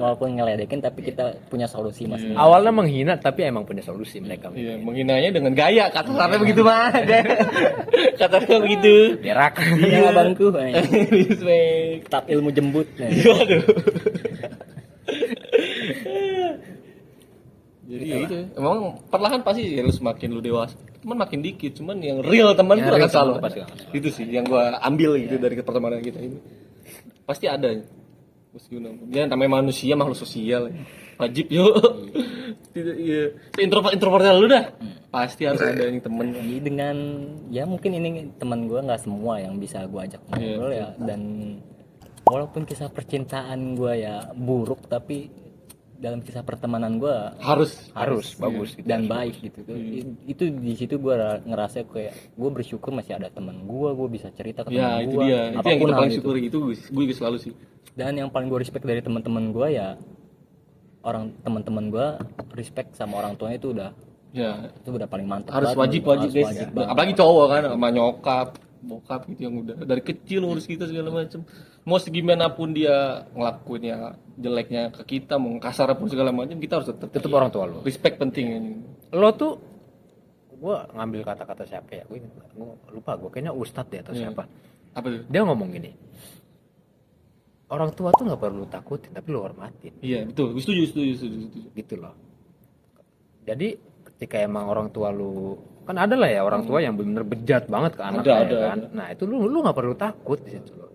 walaupun ngeledekin tapi kita punya solusi masing-masing. Awalnya menghina tapi emang punya solusi mereka. Iya, menghinanya dengan gaya kata sampai begitu mah. Katanya begitu. Berak. Iya abangku. Respect. Tetap ilmu jembut. Waduh. Jadi ya itu, emang perlahan pasti ya lu semakin lu dewasa, cuman makin dikit, cuman yang real teman Yang tuh real akan selalu teman pasti ada. akan selalu. Itu sih yang gua ambil gitu dari pertemanan kita ini, pasti ada. Meskipun dia namanya manusia makhluk sosial, wajib yuk. Tidak iya, introvertnya lu dah, pasti harus ada yang temen. Jadi dengan ya mungkin ini teman gue nggak semua yang bisa gue ajak ngobrol ya dan walaupun kisah percintaan gue ya buruk tapi dalam kisah pertemanan gue Harus bagus gitu. dan baik gitu. Itu di situ gue ngerasa kayak gue bersyukur masih ada teman gue bisa cerita ke Ya teman itu gue dia, itu yang kita paling syukuri itu gue juga selalu sih. dan yang paling gue respect dari teman-teman gue ya teman-teman gue respect sama orang tuanya itu udah paling mantap Harus banget, wajib harus guys. banget. Apalagi cowok kan sama nyokap, bokap gitu yang udah dari kecil ngurus kita segala macam. Mau segimana pun dia ngelakuinnya jeleknya ke kita, mau kasar pun segala macam, kita harus tetap orang tua lu. respect penting. Lo tuh gua ngambil kata-kata siapa ya? Gua lupa, gua kayaknya Ustadz deh atau siapa. Apa tuh? Dia ngomong gini. Orang tua tuh nggak perlu takutin tapi lu hormatin. Iya betul, gue setuju. Gitu loh. Jadi ketika emang orang tua lu kan ada lah ya orang tua yang benar-benar bejat banget ke anaknya Ada. kan. Nah itu lu nggak perlu takut di situ loh.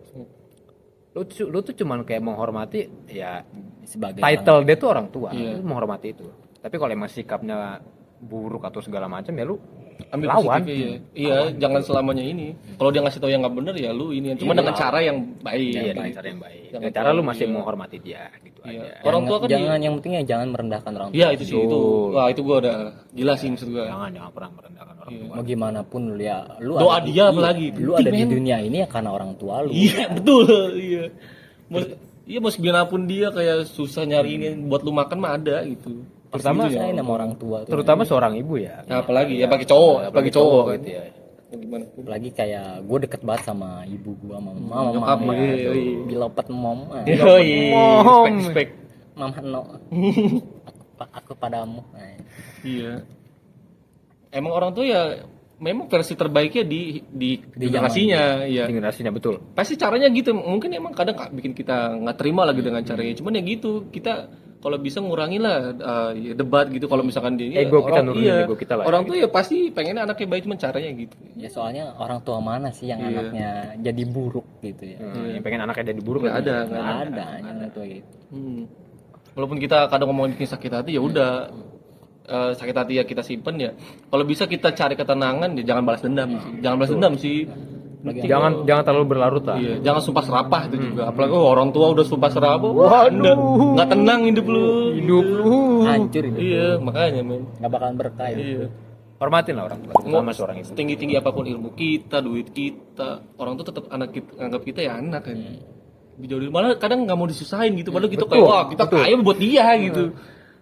Lu tuh cuman kayak menghormati ya sebagai title dia tuh orang tua, Iya. lu menghormati itu. Tapi kalau emang sikapnya buruk atau segala macam ya lu Ambil lawan. positifnya, iya jangan selamanya ini. Kalau dia ngasih tahu yang nggak benar ya lu ini, cuma dengan cara yang baik. Iya, dengan cara yang baik. Jangan Dengan cara lu masih menghormati dia gitu Iya. aja. Orang tua kan jangan yang penting ya jangan merendahkan orang tua. Iya itu sih itu. Wah itu gua udah gila sih maksud gua. Jangan pernah merendahkan orang tua. Mau gimana pun lu ya lu Doa ada dia iya, apalagi. lu ada di Men. dunia ini ya karena orang tua lu. Iya betul iya. Iya mau segimana pun dia kayak susah nyari ini buat lu makan mah ada gitu. Terutama Saya nama orang tua tuh. Terutama seorang ibu ya. Nah, apalagi ya pakai cowok, apalagi cowok gitu ya. Gimana pun. Lagi kayak gue deket banget sama ibu gue mama Nyokap, mama iya. bilopet mom Respect. mama no aku padamu. Nah, Iya. Emang orang tuh ya memang versi terbaiknya di generasinya, ya. Generasinya betul. Pasti caranya gitu. Mungkin emang kadang bikin kita nggak terima lagi dengan caranya. Cuman ya gitu, kita kalau bisa ngurangin lah ya, debat gitu. Kalau misalkan dia Ego kita nurunin iya, ego kita lah. orang tuh ya pasti pengennya anaknya baik, cuman caranya gitu. ya soalnya orang tua mana sih yang anaknya jadi buruk gitu ya. Yang pengen anaknya jadi buruk Nggak ada, nggak Nggak ada yang tua gitu. Walaupun kita kadang ngomongin bikin sakit hati ya udah. Sakit hati ya kita simpen ya. Kalau bisa kita cari ketenangan ya jangan balas dendam sih. Jangan balas dendam sih. Jangan terlalu berlarut lah. Iya, jangan sumpah serapah itu juga. Apalagi orang tua udah sumpah serapah. Waduh, nggak tenang hidup lu. Hancur itu. Iya, makanya men. Nggak bakalan berkah itu. Iya. Hormatin lah orang tua, terutama seorang ibu. Tinggi-tinggi apapun ilmu kita, duit kita, orang tuh tetap anak kita, anggap kita ya anak kan. Dijauhin malah kadang nggak mau disusahin gitu. Padahal kita kayak wah kita kaya buat dia gitu.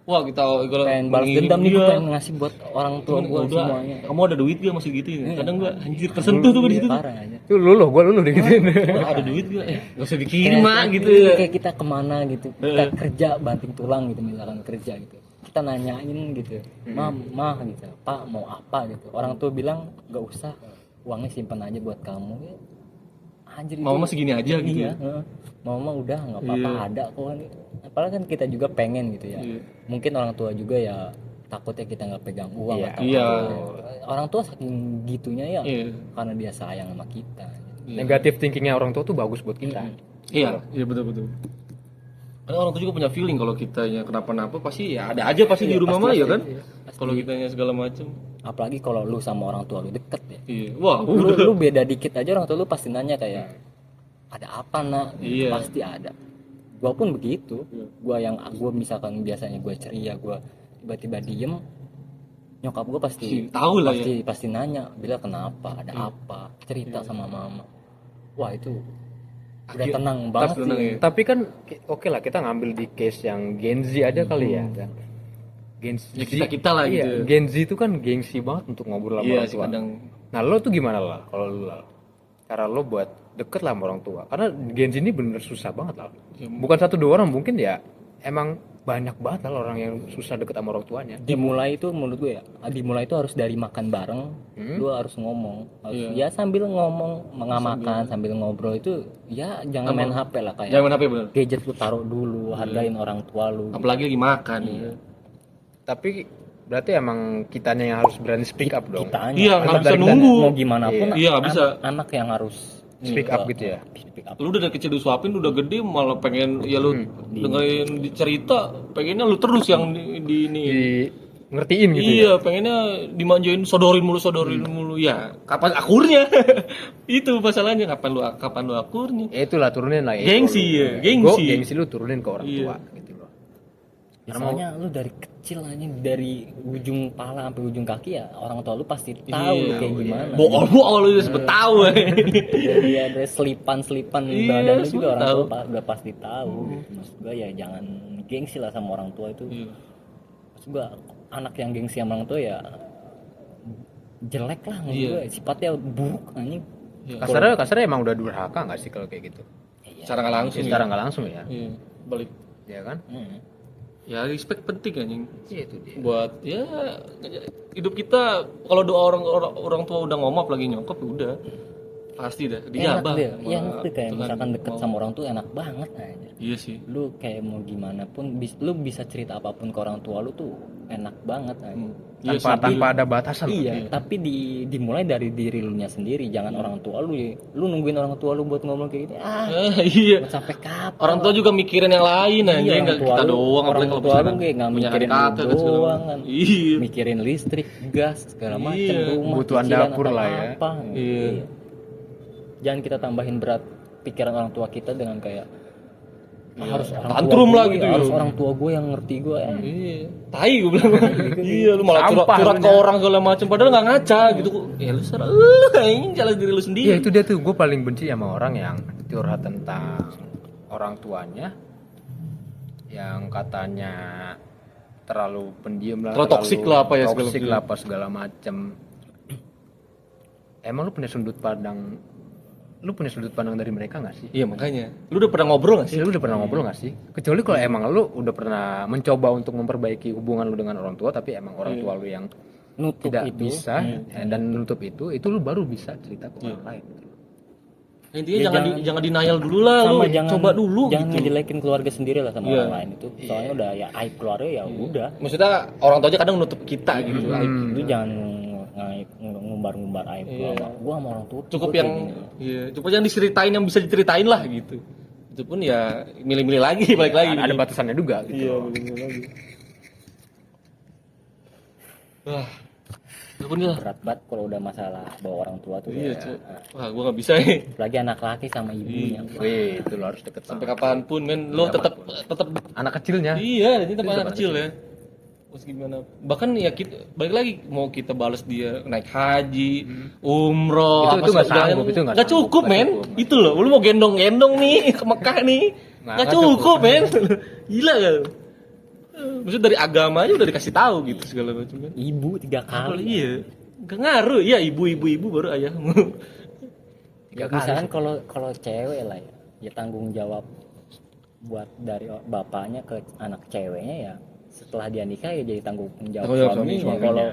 Wah kita kalau Pengen balas dendam nih gue pengen ngasih buat orang tua gue udah, semuanya. kamu ada duit gak masih gitu ya? Kadang gua anjir tersentuh tuh di situ. Parah aja. Itu gue luluh digituin. Wah, ada duit gak? Gak usah dikirim mak gitu ya. Kayak kita kemana gitu, kita kerja banting tulang gitu misalkan kerja gitu. kita nanyain gitu, mah gitu, pak mau apa gitu, orang tua bilang nggak usah, uangnya simpan aja buat kamu ya. Anjir, itu Mama segini aja gitu iya, ya. mama udah nggak apa-apa, Iya. ada kok. Apalagi kan kita juga pengen gitu ya. Iya. Mungkin orang tua juga ya takutnya kita nggak pegang uang Iya. atau Iya. apa. Orang tua saking gitunya ya, Iya. karena dia sayang sama kita. Negatif thinkingnya orang tua tuh bagus buat kita. Iya, iya betul. Karena orang tua juga punya feeling kalau kitanya kenapa-napa pasti ya ada aja pasti di rumah mah ya kan. Kalau kitanya segala macam. Apalagi kalau lu sama orang tua lu deket ya. Iya. Wah, Lu beda dikit aja orang tua lu pasti nanya kayak ada apa nak. Iya. Pasti ada. Gua pun begitu. Iya. Gua misalkan biasanya gue ceria, gua tiba-tiba diem, nyokap gua pasti Tahu lah ya. pasti nanya, bila kenapa, ada apa, cerita sama mama. Wah itu udah tenang banget tenang sih. ya. Tapi kan oke lah, kita ngambil di case yang Gen Z aja kali ya kan. Gen Z, Ya, kita lah iya, gitu. Gen Z itu kan gengsi banget untuk ngobrol sama Iya orang sih tua. kadang. Nah lo tuh gimana lah kalau lo lah? Cara lo buat deket lah sama orang tua. Karena Gen Z ini bener susah banget lah. Ya, Bukan 1-2 orang, mungkin ya emang banyak banget lah orang yang susah deket sama orang tuanya. Dimulai itu menurut gue ya, dimulai itu harus dari makan bareng. Lu harus ngomong, harus ya sambil ngomong, makan sambil ngobrol itu ya jangan main HP lah, kayak Jangan apa bener. gadget lu taruh dulu, hargain orang tua lu. Apalagi lagi makan. Tapi berarti emang kitanya yang harus berani speak up dong. Kitanya Iya, nggak anak bisa dari- nunggu. mau gimana pun Iya, nggak bisa. anak yang harus Speak up gitu ya. speak up. Lu udah dari kecil disuapin, udah gede malah pengen ya lu dengerin dicerita, pengennya lu terus yang di ini. Di ngertiin gitu ya. Iya, pengennya dimanjain, sodorin mulu ya. Kapan akurnya? Itu masalahnya, kapan lu akurnya? Ya itulah turunin lah ya. Gengsi ya, gengsi. Gengsi lu turunin ke orang Iya. tua gitu loh. Ya, soalnya lu dari kecil aja, dari ujung pala sampai ujung kaki ya orang tua lu pasti tahu lu kayak gimana. Bool lu udah sempet tahu. Dari ada selipan Iya, badan lu juga semua orang tahu. tua udah pasti tahu. Maksud gua ya jangan gengsi lah sama orang tua itu. Iya. Maksud gua anak yang gengsi sama orang tua ya jelek lah menurut Iya. gua, sifatnya buruk anjing. Kasarnya emang udah durhaka nggak sih kalau kayak gitu? Secara nggak langsung. Secara nggak langsung ya. Iya, balik. Ya kan? Ya respect penting anjing. Iya itu dia. Buat ya hidup kita, kalau doa orang tua udah ngomong lagi nyokap ya udah pasti dah Enak dijabah. dia, sama yang tuh kayak Tuhan. misalkan deket sama orang tua enak banget aja. Iya sih. Lu kayak mau gimana pun lu bisa cerita apapun ke orang tua lu tuh enak banget aja. Iya, Tanpa ada batasan. Iya, tapi dimulai dari diri lu nya sendiri, jangan orang tua lu. Lu nungguin orang tua lu buat ngomong kayak gitu. Iya. Mau sampai kapan? Orang tua juga mikirin yang lain aja, Iya, enggak kita doang, orang apalagi kalau tua lu misalkan nggak punya mikirin adik lu kakak dan segala doang macam. kan. Iya. Mikirin listrik, gas, segala macam, Iya, rumah, kebutuhan cicilan dapur atau lah ya. apa. Iya. Jangan kita tambahin berat pikiran orang tua kita dengan kayak harus orang Tantrum tua lah gue, gitu harus ya. orang tua gue yang ngerti gue ya. Iya. Tai gue bilang. Iya, lu malah Sampah curhat lu ke nya. orang segala macam padahal enggak ngaca gitu. Ya lu salah ini jalan diri lu sendiri. Iya itu dia tuh, gue paling benci sama orang yang curhat tentang orang tuanya yang katanya terlalu pendiam lah, Terlalu toksik lah apa ya, segala toksik macam. lah apa segala macem. Emang lu punya sudut pandang dari mereka nggak sih? Iya, makanya. Lu udah pernah ngobrol enggak sih? Lu udah pernah ngobrol nggak sih? Kecuali kalau emang lu udah pernah mencoba untuk memperbaiki hubungan lu dengan orang tua, tapi emang orang tua lu yang Nutup tidak itu. bisa dan menutup itu lu baru bisa cerita ke orang lain. Intinya jangan denial dulu lah, lu Sama jangan coba dulu jangan gitu. ngejelekin keluarga sendiri lah sama Iya. orang lain itu. Soalnya udah ya aib keluarga ya udah. Maksudnya orang tua aja kadang nutup kita gitu. Itu jangan ngumbar-ngumbar aib gua sama orang tua. Cukup gua yang kayak gini. iya, cukup yang diceritain yang bisa diceritain lah gitu. Itu pun ya milih-milih lagi, balik lagi. Ada batasannya juga gitu. Iya, loh. milih-milih lagi. Wah, itu pun lah. Berat banget kalau udah masalah bawa orang tua tuh. Iya, ya. Cuk. Wah, gua nggak bisa nih. Apalagi anak laki sama ibunya. Wih, itu lo harus deket Sampai sama kapanpun men, lo tetap anak kecilnya. iya, ini tetap anak kecil ya. Terus gimana? Bahkan ya kita balik lagi mau kita balas dia naik haji, umroh, Itu nggak segala sanggup, macam. itu nggak Nggak sanggup, cukup nggak men. cukup. Itu loh, lu mau gendong-gendong nih ke Mekah nih. Nggak cukup men. Gila kan? Maksudnya dari agama aja udah dikasih tahu gitu segala macam kan. Ibu 3 kali. Iya. Gak ngaruh. Iya, ibu baru ayahmu. Misalkan kalau cewek lah ya tanggung jawab buat dari bapaknya ke anak ceweknya ya setelah dia nikah ya jadi tanggung jawab Tanggung jawab suaminya. suaminya. Kalau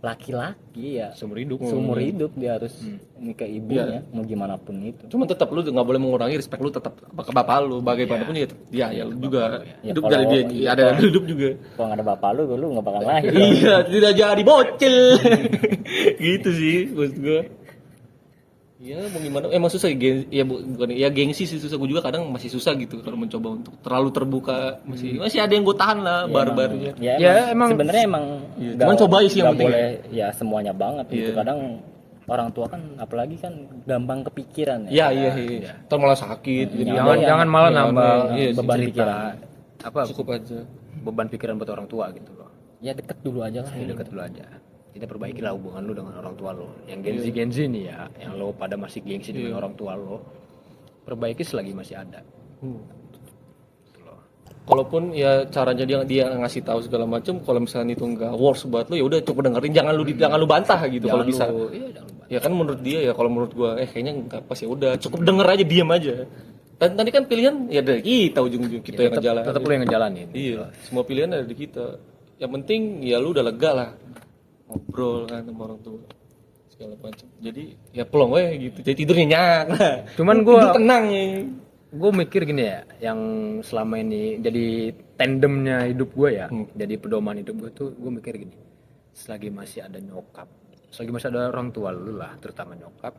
laki-laki ya seumur hidup. seumur hidup dia harus nikah ibunya mau gimana pun itu. Cuma tetap lu nggak boleh mengurangi respect lu tetap ke bapak lu, bagaimanapun ya tetap dia ya lu juga Ya, hidup kalau- dari dia iya, ada kalau- hidup juga. Kalau nggak ada bapak lu nggak bakal lahir. Iya, tidak jadi bocil. Gitu sih maksud gua. Ya mau gimana? Emang susah ya bukan ya gengsi sih susah. Gue juga kadang masih susah gitu kalau mencoba untuk terlalu terbuka. Masih ada yang gue tahan lah bar-barnya. Ya, Ya, emang- sebenarnya emang Iya, nggak- cuman coba sih yang nggak penting boleh ya semuanya banget gitu. Iya. Kadang orang tua kan apalagi kan gampang kepikiran ya. Iya iya. Ntar malah sakit. Jadi Jangan Iya, jangan malah iya, nambah iya, beban cerita pikiran. apa cukup aja. beban pikiran buat orang tua gitu loh. Ya deket dulu aja lah. Ya deket dulu aja. Kita perbaikilah hubungan lu dengan orang tua lo. Yang Gen Z nih ya, yang lo pada masih gengsi dengan orang tua lo. Perbaiki selagi masih ada. Gitu loh. Kalaupun ya caranya dia ngasih tahu segala macam, kalau misalnya itu enggak works buat lu ya udah coba dengerin, jangan lu bantah gitu kalau bisa. Iya, jangan lupa. Ya kan menurut dia ya kalau menurut gua kayaknya enggak pas ya udah cukup denger aja diam aja. Dan tadi kan pilihan ya dari kita ujung-ujung kita yang ngejalan. Tetap lu yang ngejalanin. Iya, semua pilihan ada di kita. Yang penting ya lu udah lega lah. Ngobrol kan sama orang tua segala macam. Jadi ya pelong weh gitu. Jadi tidur nyenyak. Cuman Tidur gua tenang ya. gue mikir gini ya, yang selama ini jadi tandemnya hidup gue ya, jadi pedoman hidup gue tuh, gue mikir gini, selagi masih ada nyokap, selagi masih ada orang tua lu lah, terutama nyokap,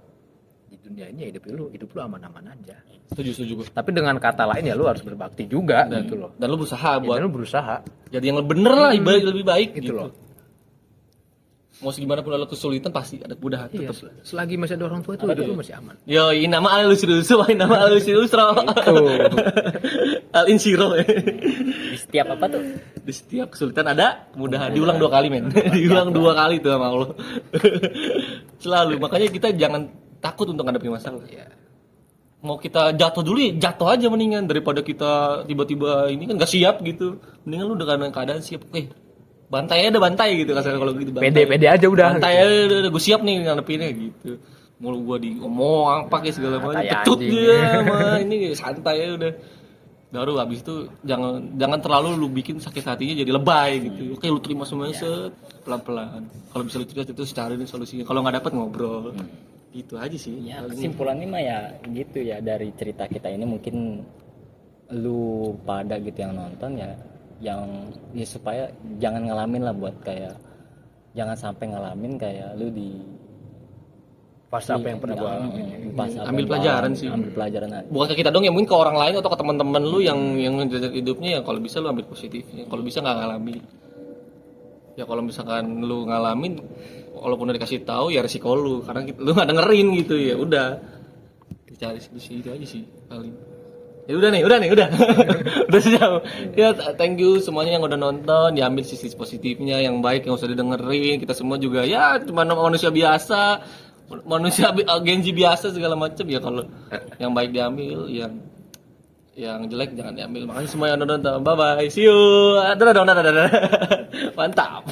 di dunia ini ya hidup lu aman-aman aja. Setuju gua. Tapi dengan kata lain ya lu harus berbakti juga gitu loh. Dan lu berusaha Ya, buat dan lu berusaha jadi yang bener lah, lebih baik gitu loh. Mau segimana pun ada kesulitan pasti ada kemudahan Iya, tetap. selagi masih ada orang tua itu hidup lu masih aman. Yo, ini nama alus usro, nama alus usro. Al insiro. Di setiap apa tuh? Di setiap kesulitan ada kemudahan. Diulang 2 kali, men. Diulang 2 kali tuh sama Allah. Selalu. Makanya kita jangan takut untuk ngadepin masalah. Ya. Mau kita jatuh dulu ya jatuh aja mendingan daripada kita tiba-tiba ini kan gak siap gitu. Mendingan lu dengan keadaan siap. Bantai gitu kasarnya kalau gitu. Pede aja udah. Bantai aja udah gue siap nih ngadepinnya gitu. Mulu gua ngomong apa kayak segala macam. tai Pecut anjing. dia mah ini santai aja udah. Baru habis itu jangan terlalu lu bikin sakit hatinya jadi lebay gitu. Oke lu terima semuanya set pelan-pelan. Kalau bisa lu cerita itu cari nih solusinya. Kalau nggak dapat ngobrol. Gitu aja sih. Ya kesimpulannya mah ya gitu ya, dari cerita kita ini mungkin lu pada gitu yang nonton ya, yang ya supaya jangan ngalamin lah, buat kayak jangan sampai ngalamin kayak lu di Fase apa yang pernah gue alamin. pas apa Ambil yang pelajaran gua sih. ambil pelajaran aja. Bukan ke kita dong ya, mungkin ke orang lain atau ke teman-teman lu yang ngejajak hidupnya ya kalau bisa lu ambil positifnya. Kalau bisa nggak ngalamin. Ya kalau misalkan lu ngalamin walaupun udah dikasih tahu ya resiko lu karena lu nggak dengerin gitu ya udah dicari solusi itu aja sih paling. Ya udah udah sejauh ya. Thank you semuanya yang udah nonton, diambil sisi positifnya yang baik yang usah didengerin. Kita semua juga ya cuma manusia biasa, Gen Z biasa segala macam ya. Kalau yang baik diambil, yang jelek jangan diambil. Makanya semua yang udah nonton, bye bye, see you. Dadah. Mantap.